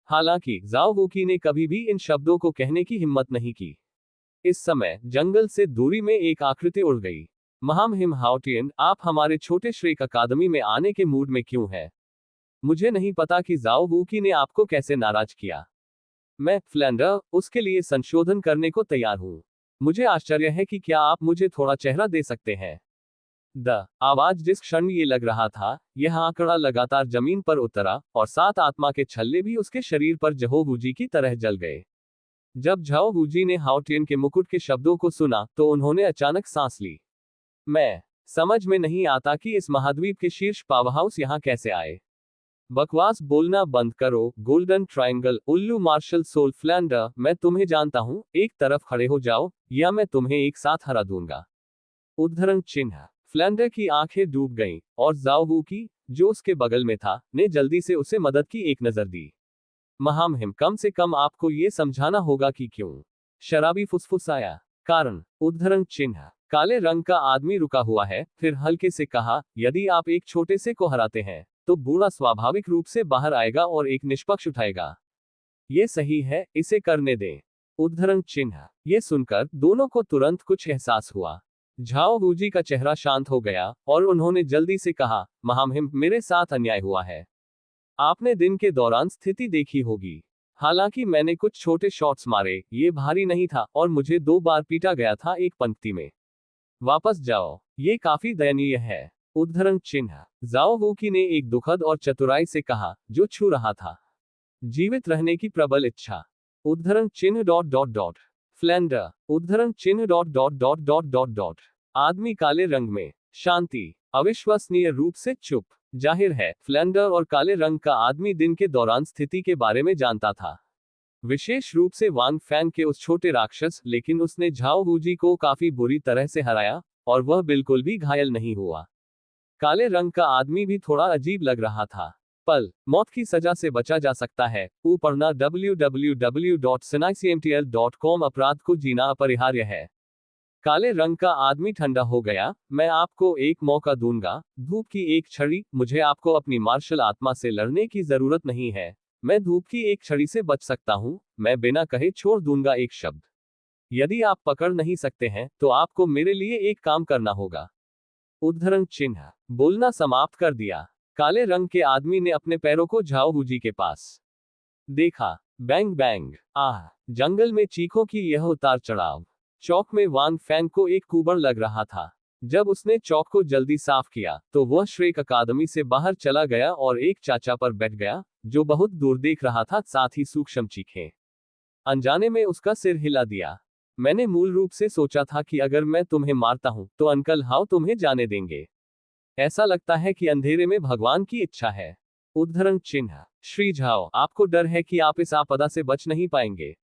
हालांकि जाओ वूकी ने कभी भी इन शब्दों को कहने की हिम्मत नहीं की। इस समय जंगल से दूरी में एक आकृति उड़ गई। महामहिम हाउटियन, आप हमारे छोटे श्रेक अकादमी में आने के मूड में क्यों है? मुझे नहीं पता कि जाओ वूकी ने आपको कैसे नाराज किया। मैं फ्लैंडर, उसके लिए संशोधन करने को तैयार हूं। मुझे आश्चर्य है कि क्या आप मुझे थोड़ा चेहरा दे सकते हैं? आवाज जिस क्षण ये लग रहा था, यह आंकड़ा लगातार जमीन पर उतरा और 7 आत्मा के छल्ले भी उसके शरीर पर जहो वूजी की तरह जल गए। जब झाओ वूजी ने हाउटियन के मुकुट के शब्दों को सुना तो उन्होंने अचानक सांस ली। मैं समझ में नहीं आता कि इस महाद्वीप के शीर्ष पावरहाउस यहाँ कैसे आए। बकवास बोलना बंद करो। गोल्डन ट्रायंगल, उल्लू मार्शल सोल फ्लैंडर, मैं तुम्हें जानता हूं। एक तरफ खड़े हो जाओ या मैं तुम्हें एक साथ हरा दूंगा। उद्धरण चिन्ह। फ्लैंडर की आंखें डूब गईं और जाओ वूकी, जो उसके बगल में था, ने जल्दी से उसे मदद की एक नजर दी। महामहिम, कम से कम आपको ये समझाना होगा कि क्यों। शराबी फुसफुसाया। कारण। उद्धरण चिन्ह। काले रंग का आदमी रुका हुआ है, फिर हल्के से कहा, यदि आप एक छोटे से को हराते हैं तो बूढ़ा स्वाभाविक रूप से बाहर आएगा और एक निष्पक्ष उठाएगा। ये सही है, इसे करने दें। उद्धरण चिन्ह। ये सुनकर दोनों को तुरंत कुछ एहसास हुआ। झाओ गुजी का चेहरा शांत हो गया और उन्होंने जल्दी से कहा, महामहिम, मेरे साथ अन्याय हुआ है। आपने दिन के दौरान स्थिति देखी होगी। हालांकि मैंने कुछ छोटे शॉट्स मारे, ये भारी नहीं था और मुझे 2 बार पीटा गया था एक पंक्ति में। वापस जाओ, ये काफी दयनीय है। उद्धरण चिन्ह। जाओ वूकी ने एक दुखद और चतुराई से कहा, जो छू रहा था जीवित रहने की प्रबल इच्छा। उद्धरण चिन्ह डॉट डॉट डॉट। फ्लैंडर। उद्धरण चिन्ह dot dot dot dot dot dot. आदमी काले रंग में। शांति। अविश्वसनीय रूप से चुप। जाहिर है, फ्लैंडर और काले रंग का आदमी दिन के दौरान स्थिति के बारे में जानता था, विशेष रूप से वांग फैंग के उस छोटे राक्षस, लेकिन उसने झाओ वूजी को काफी बुरी तरह से हराया और वह बिल्कुल भी घायल नहीं हुआ। काले रंग का आदमी भी थोड़ा अजीब लग रहा था। पल। मौत की सजा से बचा जा सकता है। पढ़ना www.sinaicmtl.com। अपराध को जीना अपरिहार्य है। काले रंग का आदमी ठंडा हो गया। मैं आपको एक मौका दूंगा, धूप की एक छड़ी। मुझे आपको अपनी मार्शल आत्मा से लड़ने की जरूरत नहीं है। मैं धूप की एक छड़ी से बच सकता हूं। मैं बिना कहे छोड़ दूंगा एक शब्द। यदि आप पकड़ नहीं सकते हैं तो आपको मेरे लिए एक काम करना होगा। उद्धरण चिन्ह। बोलना समाप्त कर दिया। काले रंग के आदमी ने अपने पैरों को झाओ वूजी के पास देखा। Bang bang. आह। जंगल में चीखों की यह उतार चढ़ाव। चौक में वांग फैंग को एक कुबड़ लग रहा था। जब उसने चौक को जल्दी साफ किया तो वह श्रेक अकादमी से बाहर चला गया और एक चाचा पर बैठ गया, जो बहुत दूर देख रहा था, साथ ही सूक्ष्म चीखें। अनजाने में उसका सिर हिला दिया। मैंने मूल रूप से सोचा था कि अगर मैं तुम्हें मारता हूं तो अंकल हाउ तुम्हें जाने देंगे। ऐसा लगता है कि अंधेरे में भगवान की इच्छा है। उद्धरण चिन्ह। श्री झाओ, आपको डर है कि आप इस आपदा से बच नहीं पाएंगे।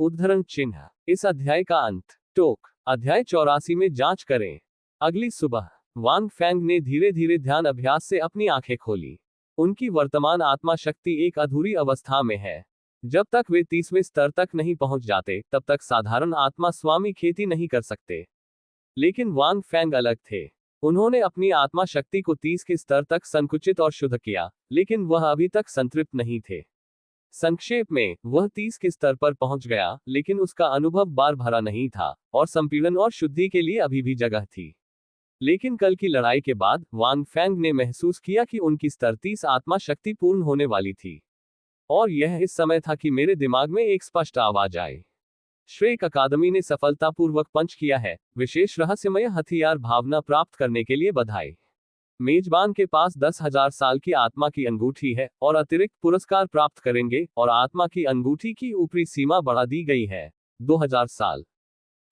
उद्धरण चिन्ह। इस अध्याय का अंत। टोक। अध्याय 84 में जांच करें। अगली सुबह वांग फैंग ने धीरे धीरे ध्यान अभ्यास से अपनी आंखें खोली। उनकी वर्तमान आत्मा शक्ति एक अधूरी अवस्था में है। जब तक वे 30वें स्तर तक नहीं पहुंच जाते तब तक साधारण आत्मा स्वामी खेती नहीं कर सकते। लेकिन वांग फैंग अलग थे। उन्होंने अपनी आत्मा शक्ति को 30 के स्तर तक संकुचित और शुद्ध किया, लेकिन वह अभी तक संतृप्त नहीं थे। संक्षेप में, वह 30 के स्तर पर पहुंच गया, लेकिन उसका अनुभव बार भरा नहीं था और संपीड़न और शुद्धि के लिए अभी भी जगह थी। लेकिन कल की लड़ाई के बाद वांग फैंग ने महसूस किया कि उनकी स्तर 30 आत्मा शक्ति पूर्ण होने वाली थी। और यह इस समय था कि मेरे दिमाग में एक स्पष्ट आवाज आई। श्रेक अकादमी ने सफलतापूर्वक पंच किया है। विशेष रहस्यमय हथियार भावना प्राप्त करने के लिए बधाई। मेजबान के पास 10,000 साल की आत्मा की अंगूठी है और अतिरिक्त पुरस्कार प्राप्त करेंगे, और आत्मा की अंगूठी की ऊपरी सीमा बढ़ा दी गई है 2000 साल।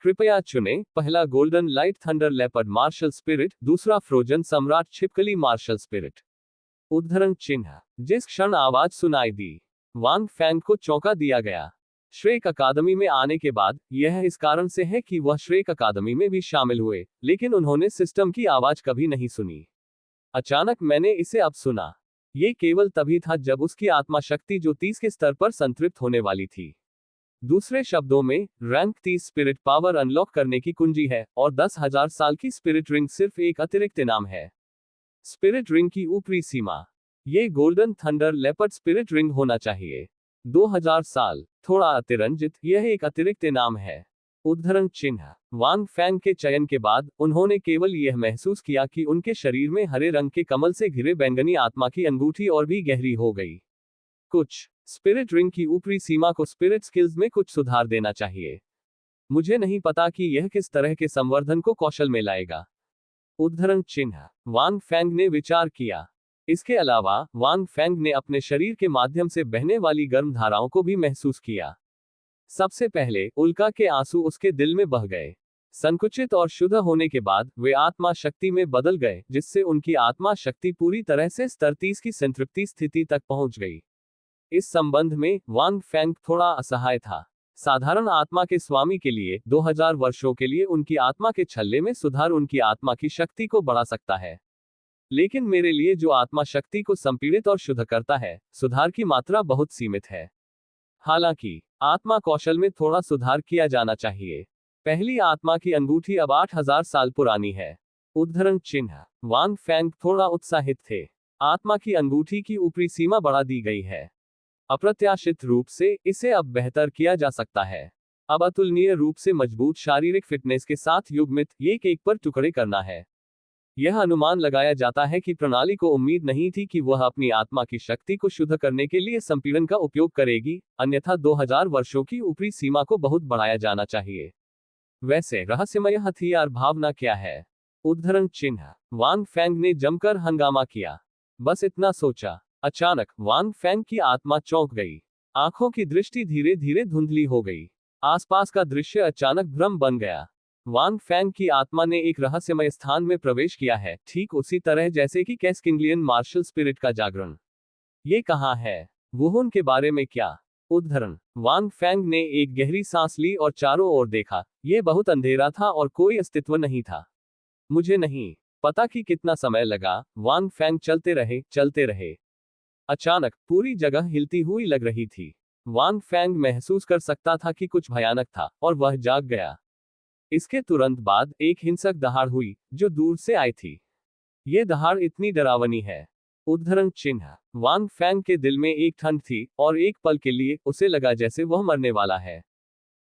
कृपया चुनें। पहला golden light thunder leopard marshal spirit, दूसरा फ्रोजन सम्राट छिपकली मार्शल स्पिरिट। उद्धरण चिन्ह। जिस क्षण आवाज सुनाई दी, वांग फैंग को चौंका दिया गया। श्रेक अकादमी में आने के बाद यह इस कारण से है कि वह श्रेक अकादमी में भी शामिल हुए, लेकिन उन्होंने सिस्टम की आवाज कभी नहीं सुनी। अचानक मैंने इसे अब सुना। ये केवल तभी था जब उसकी आत्मा शक्ति जो 30 के स्तर पर संतृप्त होने वाली थी। दूसरे शब्दों में, रैंक 30 स्पिरिट पावर अनलॉक करने की कुंजी है, और 10,000 साल की स्पिरिट रिंग सिर्फ एक अतिरिक्त इनाम है। स्पिरिट रिंग की ऊपरी सीमा। ये golden thunder leopard spirit ring होना चाहिए। 2000 साल। थोड़ा अतिरंजित, यह एक अतिरिक्त इनाम है। उद्धरण चिन्ह। वांग फैंग के चयन के बाद उन्होंने केवल यह महसूस किया कि उनके शरीर में हरे रंग के कमल से घिरे बैंगनी आत्मा की अंगूठी और भी गहरी हो गई। कुछ। स्पिरिट रिंग की ऊपरी सीमा को स्पिरिट स्किल्स में कुछ सुधार देना चाहिए। मुझे नहीं पता कि यह किस तरह के संवर्धन को कौशल में लाएगा। उद्धरण चिन्ह। वांग फैंग ने विचार किया। इसके अलावा वांग फैंग ने अपने शरीर के माध्यम से बहने वाली गर्म धाराओं को भी महसूस किया। सबसे पहले उल्का के आंसू उसके दिल में बह गए। संकुचित और शुद्ध होने के बाद वे आत्मा शक्ति में बदल गए, जिससे उनकी आत्मा शक्ति पूरी तरह से स्तर 30 की संतृप्ति स्थिति तक पहुंच गई। इस संबंध में वांग फैंग थोड़ा असहाय था। साधारण आत्मा के स्वामी के लिए 2000 वर्षों के लिए उनकी आत्मा के छल्ले में सुधार उनकी आत्मा की शक्ति को बढ़ा सकता है। लेकिन मेरे लिए जो आत्मा शक्ति को संपीड़ित और शुद्ध करता है, सुधार की मात्रा बहुत सीमित है। हालांकि आत्मा कौशल में थोड़ा सुधार किया जाना चाहिए। पहली आत्मा की अंगूठी अब 8000 साल पुरानी है। उद्धरण चिन्ह। वांग फैंग थोड़ा उत्साहित थे। आत्मा की अंगूठी की ऊपरी सीमा बढ़ा दी गई है। अप्रत्याशित रूप से इसे अब बेहतर किया जा सकता है। अब अतुलनीय रूप से मजबूत शारीरिक फिटनेस के साथ युग्मित एक एक पर टुकड़े करना है। यह अनुमान लगाया जाता है कि प्रणाली को उम्मीद नहीं थी कि वह अपनी आत्मा की शक्ति को शुद्ध करने के लिए संपीड़न का उपयोग करेगी, अन्यथा 2000 वर्षों की ऊपरी सीमा को बहुत बढ़ाया जाना चाहिए। वैसे रहस्यमय हथियार भावना क्या है? उद्धरण चिन्ह। वांग फैंग ने जमकर हंगामा किया। बस इतना सोचा, अचानक वांग फैंग की आत्मा चौंक गई। आंखों की दृष्टि धीरे धीरे धुंधली हो गई। आसपास का दृश्य अचानक भ्रम बन गया। वांग फैंग की आत्मा ने एक रहस्यमय स्थान में प्रवेश किया है, ठीक उसी तरह जैसे कि कैस्किंगलियन मार्शल स्पिरिट का जागरण। ये कहाँ है? वुहुन के बारे में क्या? उद्धरण। वांग फैंग ने एक गहरी सांस ली और चारों ओर देखा। यह बहुत अंधेरा था और कोई अस्तित्व नहीं था। मुझे नहीं पता कि कितना समय लगा। वांग फैंग चलते रहे। अचानक पूरी जगह हिलती हुई लग रही थी। वांग फैंग महसूस कर सकता था कि कुछ भयानक था, और वह जाग गया। इसके तुरंत बाद एक हिंसक दहाड़ हुई, जो दूर से आई थी। ये दहाड़ इतनी डरावनी है। उद्धरण चिन्ह। वांग फैंग के दिल में एक ठंड थी, और एक पल के लिए उसे लगा जैसे वह मरने वाला है।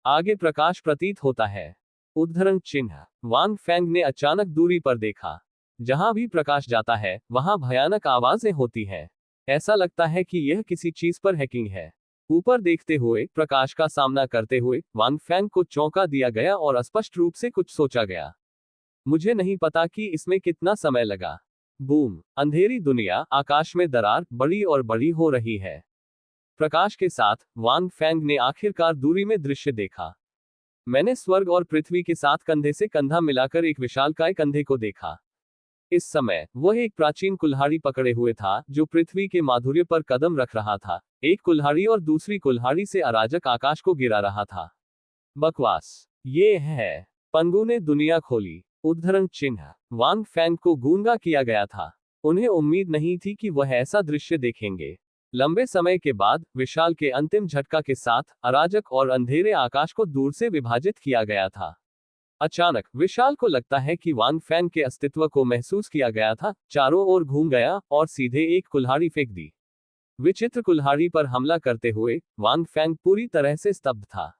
आगे प्रकाश प्रतीत होता है। उद्धरण चिन्ह। वांग फैंग ने अचानक दूरी पर देखा। जहां भी प्रकाश जाता है, वहां भयानक आवाजें होती हैं। ऐसा लगता है कि यह किसी चीज पर हैकिंग है। ऊपर देखते हुए, प्रकाश का सामना करते हुए, वांग फैंग को चौंका दिया गया और स्पष्ट रूप से कुछ सोचा गया। मुझे नहीं पता कि इसमें कितना समय लगा। बूम! अंधेरी दुनिया, आकाश में दरार बड़ी और बड़ी हो रही है। प्रकाश के साथ, वांग फैंग ने आखिरकार दूरी में दृश्य देखा। मैंने स्वर्ग और पृथ्वी के साथ कंधे से कंधा मिलाकर एक विशालकाय कंधे को देखा। इस समय वह एक प्राचीन कुल्हाड़ी पकड़े हुए था, जो पृथ्वी के माधुर्य पर कदम रख रहा था। एक कुल्हाड़ी और दूसरी कुल्हाड़ी से अराजक आकाश को गिरा रहा था। बकवास। ये है। पंगु ने दुनिया खोली। उद्धरण चिन्ह। वांग फैंग को गूंगा किया गया था। उन्हें उम्मीद नहीं थी कि वह ऐसा दृश्य देखेंगे। लंबे समय के बाद, विशाल के अंतिम झटका के साथ, अराजक और अंधेरे आकाश को दूर से विभाजित किया गया था। अचानक, विशाल को लगता है कि वांग फैंग के अस्तित्व को महसूस किया गया था, चारों ओर घूम गया, और सीधे एक कुल्हाड़ी फेंक दी। विचित्र कुल्हाड़ी पर हमला करते हुए, वांग फैंग पूरी तरह से स्तब्ध था।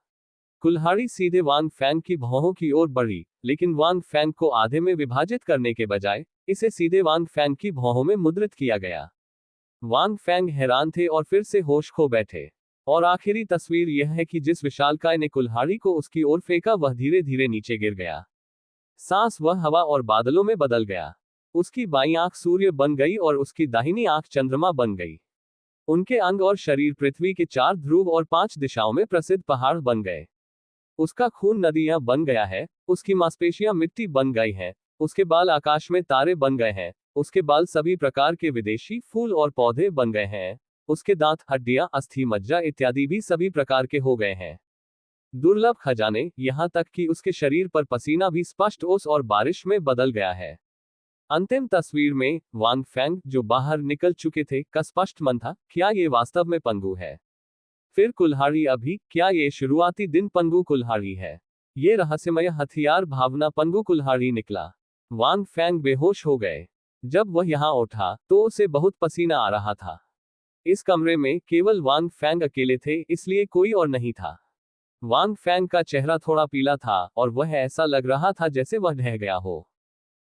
कुल्हाड़ी सीधे वांग फैंग की भौहों की ओर बढ़ी, लेकिन वांग फैंग को आधे में विभाजित करने के बजाय, इसे सीधे वांग फैंग की भौहों में मुद्रित किया गया। वांग फैंग हैरान थे और फिर से होश खो बैठे। और आखिरी तस्वीर यह है कि जिस विशालकाय ने कुल्हाड़ी को उसकी ओर फेंका, वह धीरे धीरे नीचे गिर गया। सांस वह हवा और बादलों में बदल गया। उसकी बाईं आंख सूर्य बन गई और उसकी दाहिनी आंख चंद्रमा बन गई। उनके अंग और शरीर पृथ्वी के 4 ध्रुव और 5 दिशाओं में प्रसिद्ध पहाड़ बन गए। उसका खून नदियां बन गया है, उसकी मांसपेशियां मिट्टी बन गई हैं, उसके बाल आकाश में तारे बन गए हैं, उसके बाल सभी प्रकार के विदेशी फूल और पौधे बन गए हैं, उसके दांत, हड्डियां, अस्थि, मज्जा इत्यादि भी सभी प्रकार के हो गए हैं। दुर्लभ खजाने, यहां तक कि उसके शरीर पर पसीना भी स्पष्ट ओस और बारिश में बदल गया है। अंतिम तस्वीर में, वांग फैंग, जो बाहर निकल चुके थे, का स्पष्ट मन था, क्या ये वास्तव में पंगु है? फिर कुल्हाड़ी अभी, क्या ये शुरुआती दिन पंगु कुल्हाड़ी है? ये रहस्यमय हथियार भावना पंगु कुल्हाड़ी निकला। वांग फैंग बेहोश हो गए। जब वह यहां उठा, तो उसे बहुत पसीना आ रहा था। इस कमरे में केवल वांग फैंग अकेले थे, इसलिए कोई और नहीं था। वांग फैंग का चेहरा थोड़ा पीला था, और वह ऐसा लग रहा था जैसे वह ढह गया हो।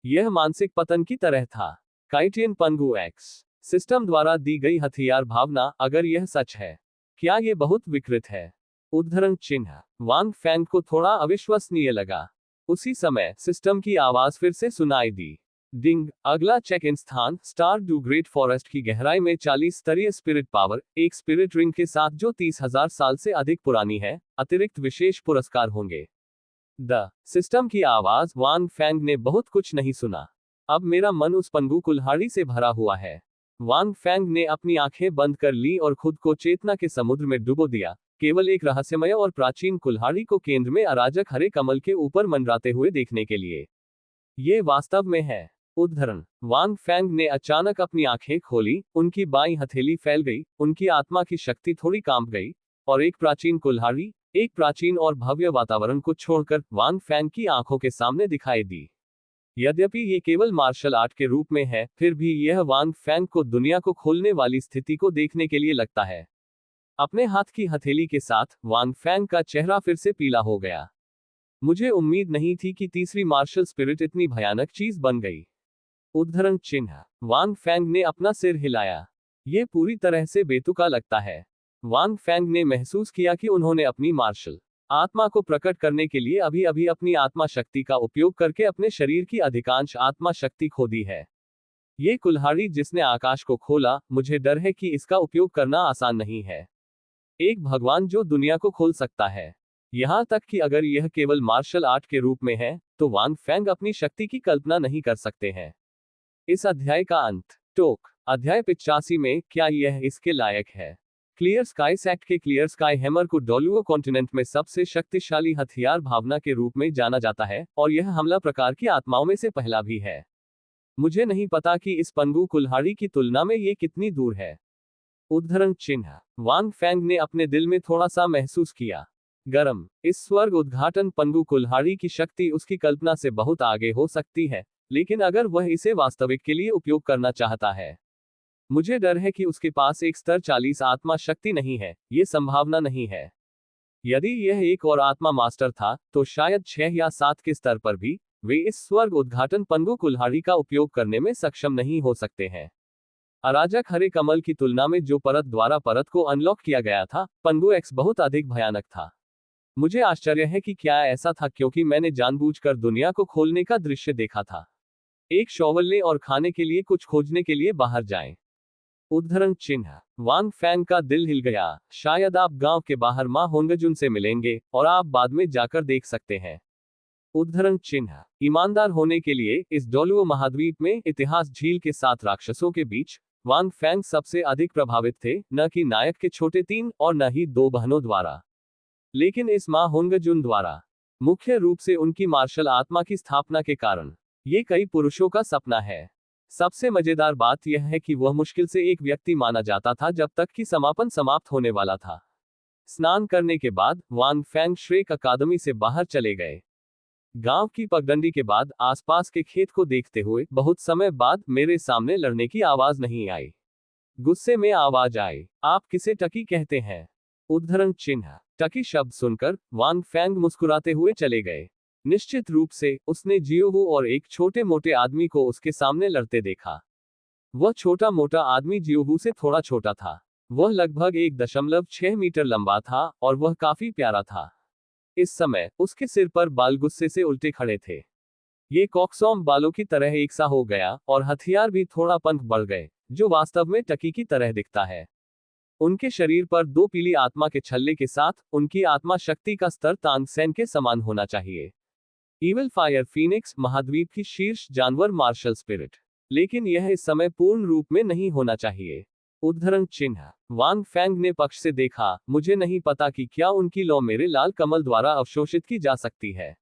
यह मानसिक पतन की तरह था। काइटियन पंगु एक्स सिस्टम द्वारा दी गई हथियार भावना, अगर यह सच है, क्या यह बहुत विकृत है? उद्धरण चिन्ह। वांग फैंग को थोड़ा अविश्वसनीय लगा। उसी समय सिस्टम की आवाज फिर से सुनाई दी। डिंग। अगला चेक इन स्थान, स्टार डू ग्रेट फॉरेस्ट की गहराई में 40 स्तरीय स्पिरिट पावर, एक स्पिरिट रिंग के साथ जो 30,000 साल से अधिक पुरानी है, अतिरिक्त विशेष पुरस्कार होंगे। द सिस्टम की आवाज। वांग फैंग ने बहुत कुछ नहीं सुना। अब मेरा मन उस पंगु कुल्हाड़ी से भरा हुआ है। वांग फैंग ने अपनी आंखें बंद कर ली और खुद को चेतना के समुद्र में डुबो दिया, केवल एक रहस्यमय और प्राचीन कुल्हाड़ी को केंद्र में अराजक हरे कमल के ऊपर मंडराते हुए देखने के लिए। ये वास्तव में है। उद्धरण, वांग फेंग ने अचानक अपनी आंखें खोली, उनकी बाईं हथेली फैल गई, उनकी आत्मा की शक्ति थोड़ी कांप गई, और एक प्राचीन कुल्हाड़ी, एक प्राचीन और भव्य वातावरण को छोड़कर वांग फेंग की आंखों के सामने दिखाई दी। यद्यपि ये केवल मार्शल आर्ट के रूप में है, फिर भी यह वांग फेंग को दुनिया को खोलने वाली स्थिति को देखने के लिए लगता है। अपने हाथ की हथेली के साथ वांग फेंग का चेहरा फिर से पीला हो गया। मुझे उम्मीद नहीं थी कि तीसरी मार्शल स्पिरिट इतनी भयानक चीज बन गई। उद्धरण चिन्ह, वांग फेंग ने अपना सिर हिलाया। यह पूरी तरह से बेतुका लगता है। वांग फेंग ने महसूस किया कि उन्होंने अपनी मार्शल आत्मा को प्रकट करने के लिए अभी अभी अपनी आत्मा शक्ति का उपयोग करके अपने शरीर की अधिकांश आत्मा शक्ति खो दी है। ये कुल्हाड़ी जिसने आकाश को खोला, मुझे डर है कि इसका उपयोग करना आसान नहीं है। एक भगवान जो दुनिया को खोल सकता है। यहां तक कि अगर यह केवल मार्शल आर्ट के रूप में है, तो वांग फेंग अपनी शक्ति की कल्पना नहीं कर सकते हैं। इस अध्याय का अंत। टोक, अध्याय 85 में, क्या यह इसके लायक है? क्लियर स्काई सेक्ट के क्लियर स्काई हैमर को डोलुओ कॉन्टिनेंट में सबसे शक्तिशाली हथियार भावना के रूप में जाना जाता है, और यह हमला प्रकार की आत्माओं में से पहला भी है। मुझे नहीं पता कि इस पंगु कुल्हाड़ी की तुलना में ये कितनी दूर है। उद्धरण चिन्ह, वांग फेंग ने अपने दिल में थोड़ा सा महसूस किया। गरम, इस स्वर्ग उद्घाटन पंगु कुल्हाड़ी की शक्ति उसकी कल्पना से बहुत आगे हो सकती है, लेकिन अगर वह इसे वास्तविक के लिए उपयोग करना चाहता है, मुझे डर है कि उसके पास एक स्तर 40 आत्मा शक्ति नहीं है। ये संभावना नहीं है। यदि यह एक और आत्मा मास्टर था, तो शायद 6 या 7 के स्तर पर भी वे इस स्वर्ग उद्घाटन पंगु कुल्हाड़ी का उपयोग करने में सक्षम नहीं हो सकते हैं। अराजक हरे कमल की तुलना में जो परत द्वारा परत को अनलॉक किया गया था, पंगु एक्स बहुत अधिक भयानक था। मुझे आश्चर्य है कि क्या ऐसा था, क्योंकि मैंने जानबूझकर दुनिया को खोलने का दृश्य देखा था। एक शॉवल लें और खाने के लिए कुछ खोजने के लिए बाहर जाएं। उद्धरण चिन्ह, वांग फेंग का दिल हिल गया। शायद आप गांव के बाहर मां होंगजुन से मिलेंगे, और आप बाद में जाकर देख सकते हैं। उद्धरण चिन्ह, ईमानदार होने के लिए इस डोलुओ महाद्वीप में इतिहास झील के 7 राक्षसों के बीच वांग फेंग सबसे अधिक प्रभावित थे, न कि नायक के छोटे 3 और न ही 2 बहनों द्वारा, लेकिन इस मां होंगजुन द्वारा। मुख्य रूप से उनकी मार्शल आत्मा की स्थापना के कारण। ये कई पुरुषों का सपना है। सबसे मजेदार बात यह है कि वह मुश्किल से एक व्यक्ति माना जाता था जब तक कि समापन समाप्त होने वाला था। स्नान करने के बाद वांग फेंग श्रेक अकादमी से बाहर चले गए। गांव की पगडंडी के बाद आसपास के खेत को देखते हुए बहुत समय बाद मेरे सामने लड़ने की आवाज नहीं आई। गुस्से में आवाज आई, आप किसे टकी कहते हैं? उद्धरण चिन्ह, टकी शब्द सुनकर वांग फेंग मुस्कुराते हुए चले गए। निश्चित रूप से उसने जियोवू और एक छोटे मोटे आदमी को उसके सामने लड़ते देखा। वह छोटा मोटा आदमी जियोवू से थोड़ा छोटा था। वह लगभग 1.6 मीटर लंबा था, और वह काफी प्यारा था। इस समय उसके सिर पर बाल गुस्से से उल्टे खड़े थे। ये कॉक्सॉम बालों की तरह एक सा हो गया, और हथियार भी थोड़ा पंख बढ़ गए, जो वास्तव में टकी की तरह दिखता है। उनके शरीर पर 2 पीली आत्मा के छल्ले के साथ उनकी आत्मा शक्ति का स्तर तांग सेन के समान होना चाहिए। ईविल फायर फीनिक्स, महाद्वीप की शीर्ष जानवर मार्शल स्पिरिट, लेकिन यह इस समय पूर्ण रूप में नहीं होना चाहिए। उद्धरण चिन्ह, वांग फेंग ने पक्ष से देखा। मुझे नहीं पता कि क्या उनकी लौ मेरे लाल कमल द्वारा अवशोषित की जा सकती है।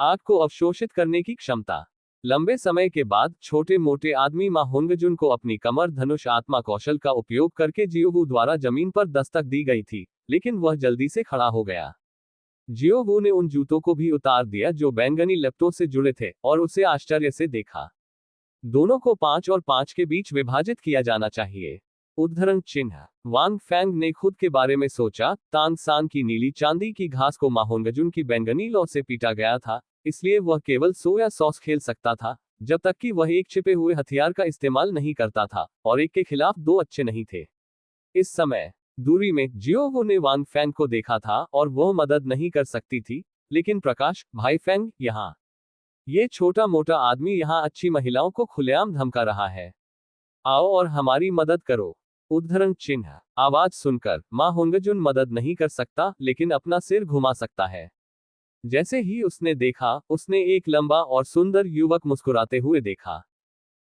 आग को अवशोषित करने की क्षमता। लंबे समय के बाद छोटे मोटे आदमी मां होंगजुन को अपनी कमर धनुष आत्मा कौशल का उपयोग करके जियोवू द्वारा जमीन पर दस्तक दी गई थी, लेकिन वह जल्दी से खड़ा हो गया। जियोवू ने उन जूतों को भी उतार दिया जो बैंगनी लपटों से जुड़े थे, और उसे आश्चर्य से देखा। दोनों को 5 और 5 के बीच विभाजित किया जाना चाहिए। उद्धरण चिन्ह, वांग फेंग ने खुद के बारे में सोचा। तांग सान की नीली चांदी की घास को मां होंगजुन की बैंगनी लौ से पीटा गया था, इसलिए वह केवल सोया सॉस खेल सकता था, जब तक कि वह एक छिपे हुए हथियार का इस्तेमाल नहीं करता था, और एक के खिलाफ 2 अच्छे नहीं थे। इस समय दूरी में जियोवू ने वांग फेंग को देखा था, और वह मदद नहीं कर सकती थी, लेकिन प्रकाश, भाई फेंग, यहाँ ये छोटा मोटा आदमी यहाँ अच्छी महिलाओं को खुलेआम धमका रहा है। आओ और हमारी मदद करो। उद्धरण चिन्ह, आवाज सुनकर मां होंगजुन मदद नहीं कर सकता, लेकिन अपना सिर घुमा सकता है। जैसे ही उसने देखा, उसने एक लंबा और सुंदर युवक मुस्कुराते हुए देखा।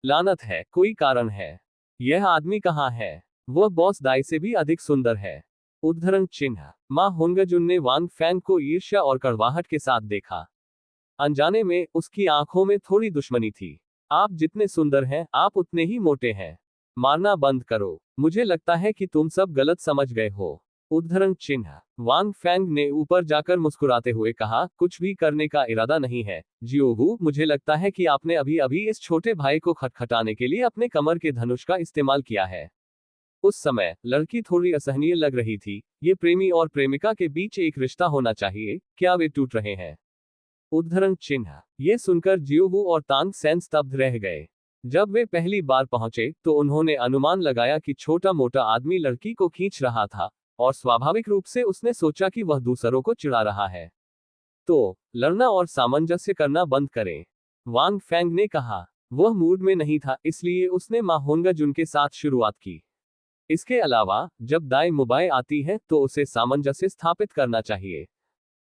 लानत है, कोई कारण है। यह आदमी कहाँ है? वह बॉस दाई से भी अधिक सुंदर है। उद्धरण चिन्ह, मां होंगजुन ने वांग फेंग को ईर्ष्या और कड़वाहट के साथ देखा। अनजाने में उसकी आंखों में थोड़ी दुश्मनी थी। आप जितने सुंदर हैं, आप उतने ही मोटे हैं। मारना बंद करो। मुझे लगता है कि तुम सब गलत समझ गए हो। उद्धरण चिन्ह। वांग फैंग ने ऊपर जाकर मुस्कुराते हुए कहा, कुछ भी करने का इरादा नहीं है। जियोवू, मुझे लगता है कि आपने अभी अभी इस छोटे भाई को खटखटाने के लिए अपने कमर के धनुष का इस्तेमाल किया है। उस समय लड़की थोड़ी असहनीय लग रही थी। ये प्रेमी और प्रेमिका के बीच एक रिश्ता होना चाहिए, क्या वे टूट रहे हैं? उद्धरण चिन्ह। ये सुनकर जियोवू और तांग सेन स्तब्ध रह गए। जब वे पहली बार पहुंचे तो उन्होंने अनुमान लगाया कि छोटा मोटा आदमी लड़की को खींच रहा था, और स्वाभाविक रूप से उसने सोचा कि वह दूसरों को चिढ़ा रहा है। तो लड़ना और सामंजस्य करना बंद करें, वांग फैंग ने कहा। वह मूड में नहीं था, इसलिए उसने मा होंगजुन के साथ शुरुआत की। इसके अलावा जब दाई मुबाई आती है तो उसे सामंजस्य स्थापित करना चाहिए।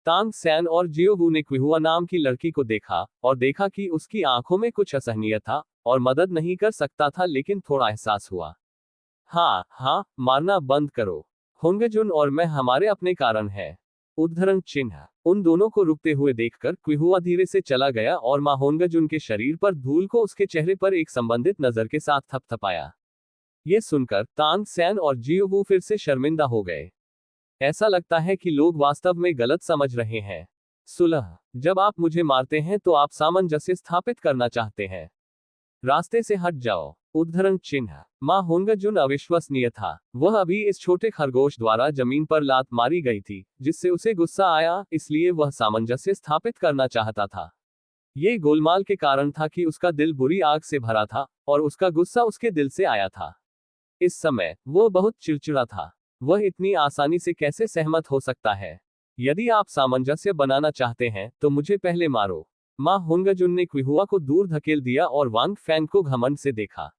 तांग सैन और जियोवू ने क्विहुआ नाम की लड़की को देखा और देखा कि उसकी आंखों में कुछ असहनीय था, और मदद नहीं कर सकता था लेकिन थोड़ा एहसास हुआ। हाँ हाँ, मारना बंद करो। होंगजुन और मैं हमारे अपने कारण है। उद्धरण चिन्ह। उन दोनों को रुकते हुए देखकर क्विहुआ धीरे से चला गया और मा होंगजुन के शरीर पर धूल को उसके चेहरे पर एक संबंधित नजर के साथ थपथपाया। ये सुनकर तांग सैन और जियोवू फिर से शर्मिंदा हो गए। ऐसा लगता है कि लोग वास्तव में गलत समझ रहे हैं। सुलह। जब आप मुझे मारते हैं तो आप सामंजस्य स्थापित करना चाहते हैं। रास्ते से हट जाओ। उद्धरण चिन्ह। मां होंगजुन अविश्वसनीय था। वह अभी इस छोटे खरगोश द्वारा जमीन पर लात मारी गई थी, जिससे उसे गुस्सा आया, इसलिए वह सामंजस्य स्थापित करना चाहता था। ये गोलमाल के कारण था कि उसका दिल बुरी आग से भरा था, और उसका गुस्सा उसके दिल से आया था। इस समय वो बहुत चिड़चिड़ा था। वह इतनी आसानी से कैसे सहमत हो सकता है? यदि आप सामंजस्य बनाना चाहते हैं तो मुझे पहले मारो। मां होंगजुन ने क्विहुआ को दूर धकेल दिया और वांग फैंग को घमंड से देखा।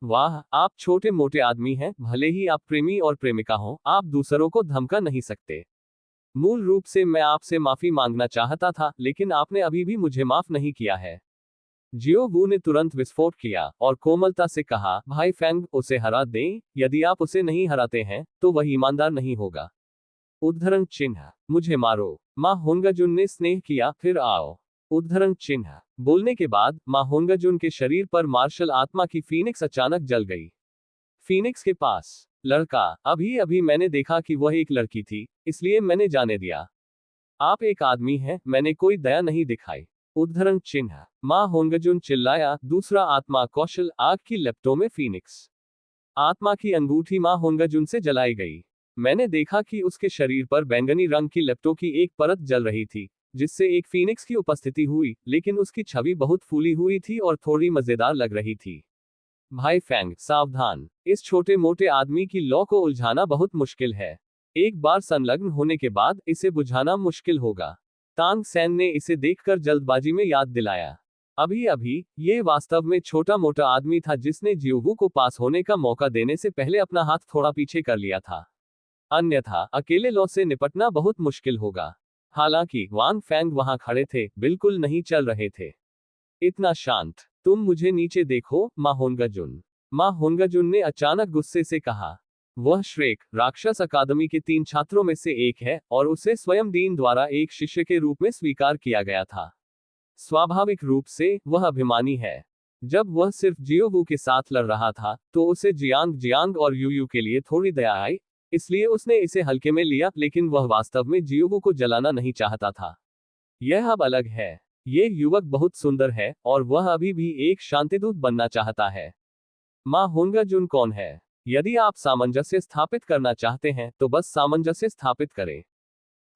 वाह, आप छोटे मोटे आदमी हैं, भले ही आप प्रेमी और प्रेमिका हो, आप दूसरों को धमका नहीं सकते। मूल रूप से मैं आपसे माफी मांगना चाहता था, लेकिन आपने अभी भी मुझे माफ नहीं किया है। जियोवू ने तुरंत विस्फोट किया और कोमलता से कहा, भाई फैंग, उसे हरा दें। यदि आप उसे नहीं हराते हैं तो वह ईमानदार नहीं होगा। उद्धरण चिन्ह। मुझे मारो। मां होंगजुन ने स्नेह किया, फिर आओ। उद्धरण चिन्ह। बोलने के बाद मां होंगजुन के शरीर पर मार्शल आत्मा की फीनिक्स अचानक जल गई। फीनिक्स के पास लड़का। अभी अभी मैंने देखा कि वह एक लड़की थी, इसलिए मैंने जाने दिया। आप एक आदमी हैं, मैंने कोई दया नहीं दिखाई। उद्धरण चिन्ह। मां होंगजुन चिल्लाया, दूसरा आत्मा कौशल, आग की लपटों में फीनिक्स। आत्मा की अंगूठी मां होंगजुन से जलाई गई। मैंने देखा कि उसके शरीर पर बैंगनी रंग की लपटों की एक परत जल रही थी, जिससे एक फीनिक्स की उपस्थिति हुई, लेकिन उसकी छवि बहुत फूली हुई थी और थोड़ी मजेदार लग रही थी। भाई फैंग, सावधान। इस छोटे मोटे आदमी की लौ को उलझाना बहुत मुश्किल है। एक बार संलग्न होने के बाद इसे बुझाना मुश्किल होगा। तांग सैन ने इसे देखकर जल्दबाजी में याद दिलाया। अभी अभी ये वास्तव में छोटा मोटा आदमी था जिसने जियोवू को पास होने का मौका देने से पहले अपना हाथ थोड़ा पीछे कर लिया था। अन्यथा अकेले लौ से निपटना बहुत मुश्किल होगा। हालांकि वांग फैंग वहां खड़े थे, बिल्कुल नहीं चल रहे थे। इतना शांत। तुम मुझे नीचे देखो, मां होंगजुन। मां होंगजुन ने अचानक गुस्से से कहा। वह श्रेक राक्षस अकादमी के 3 छात्रों में से एक है, और उसे स्वयं डीन द्वारा एक शिष्य के रूप में स्वीकार किया गया था। स्वाभाविक रूप से वह अभिमानी है। जब वह सिर्फ जियोवू के साथ लड़ रहा था तो उसे जियांग जियांग और यूयू के लिए थोड़ी दया आई, इसलिए उसने इसे हल्के में लिया, लेकिन वह वास्तव में जियोवू को जलाना नहीं चाहता था। यह अब अलग है। ये युवक बहुत सुंदर है और वह अभी भी एक शांतिदूत बनना चाहता है। मां होंगजुन कौन है? यदि आप सामंजस्य स्थापित करना चाहते हैं तो बस सामंजस्य स्थापित करें।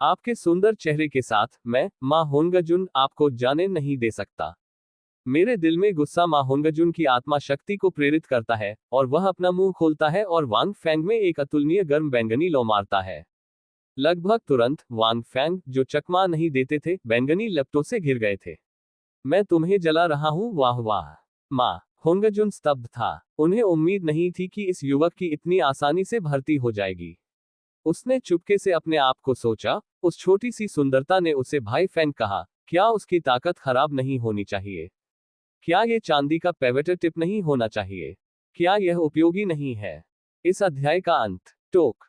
आपके सुंदर चेहरे के साथ मैं, मां होंगजुन, आपको जाने नहीं दे सकता। मेरे दिल में गुस्सा मां होंगजुन की आत्मा शक्ति को प्रेरित करता है, और वह अपना मुंह खोलता है और वांग फैंग में एक अतुलनीय गर्म बैंगनी लौ मारता है। लगभग तुरंत वांग फैंग, जो चकमा नहीं देते थे, बैंगनी लपटों से घिर गए थे। मैं तुम्हें जला रहा हूं, वाह वाह। मां होंगजुन स्तब्ध था। उन्हें उम्मीद नहीं थी कि इस युवक की इतनी आसानी से भर्ती हो जाएगी। उसने चुपके से अपने आप को सोचा, उस छोटी सी सुंदरता ने उसे भाई फैंग कहा, क्या उसकी ताकत खराब नहीं होनी चाहिए? क्या ये चांदी का पेवेटर टिप नहीं होना चाहिए? क्या यह उपयोगी नहीं है? इस अध्याय का अंत। टोक।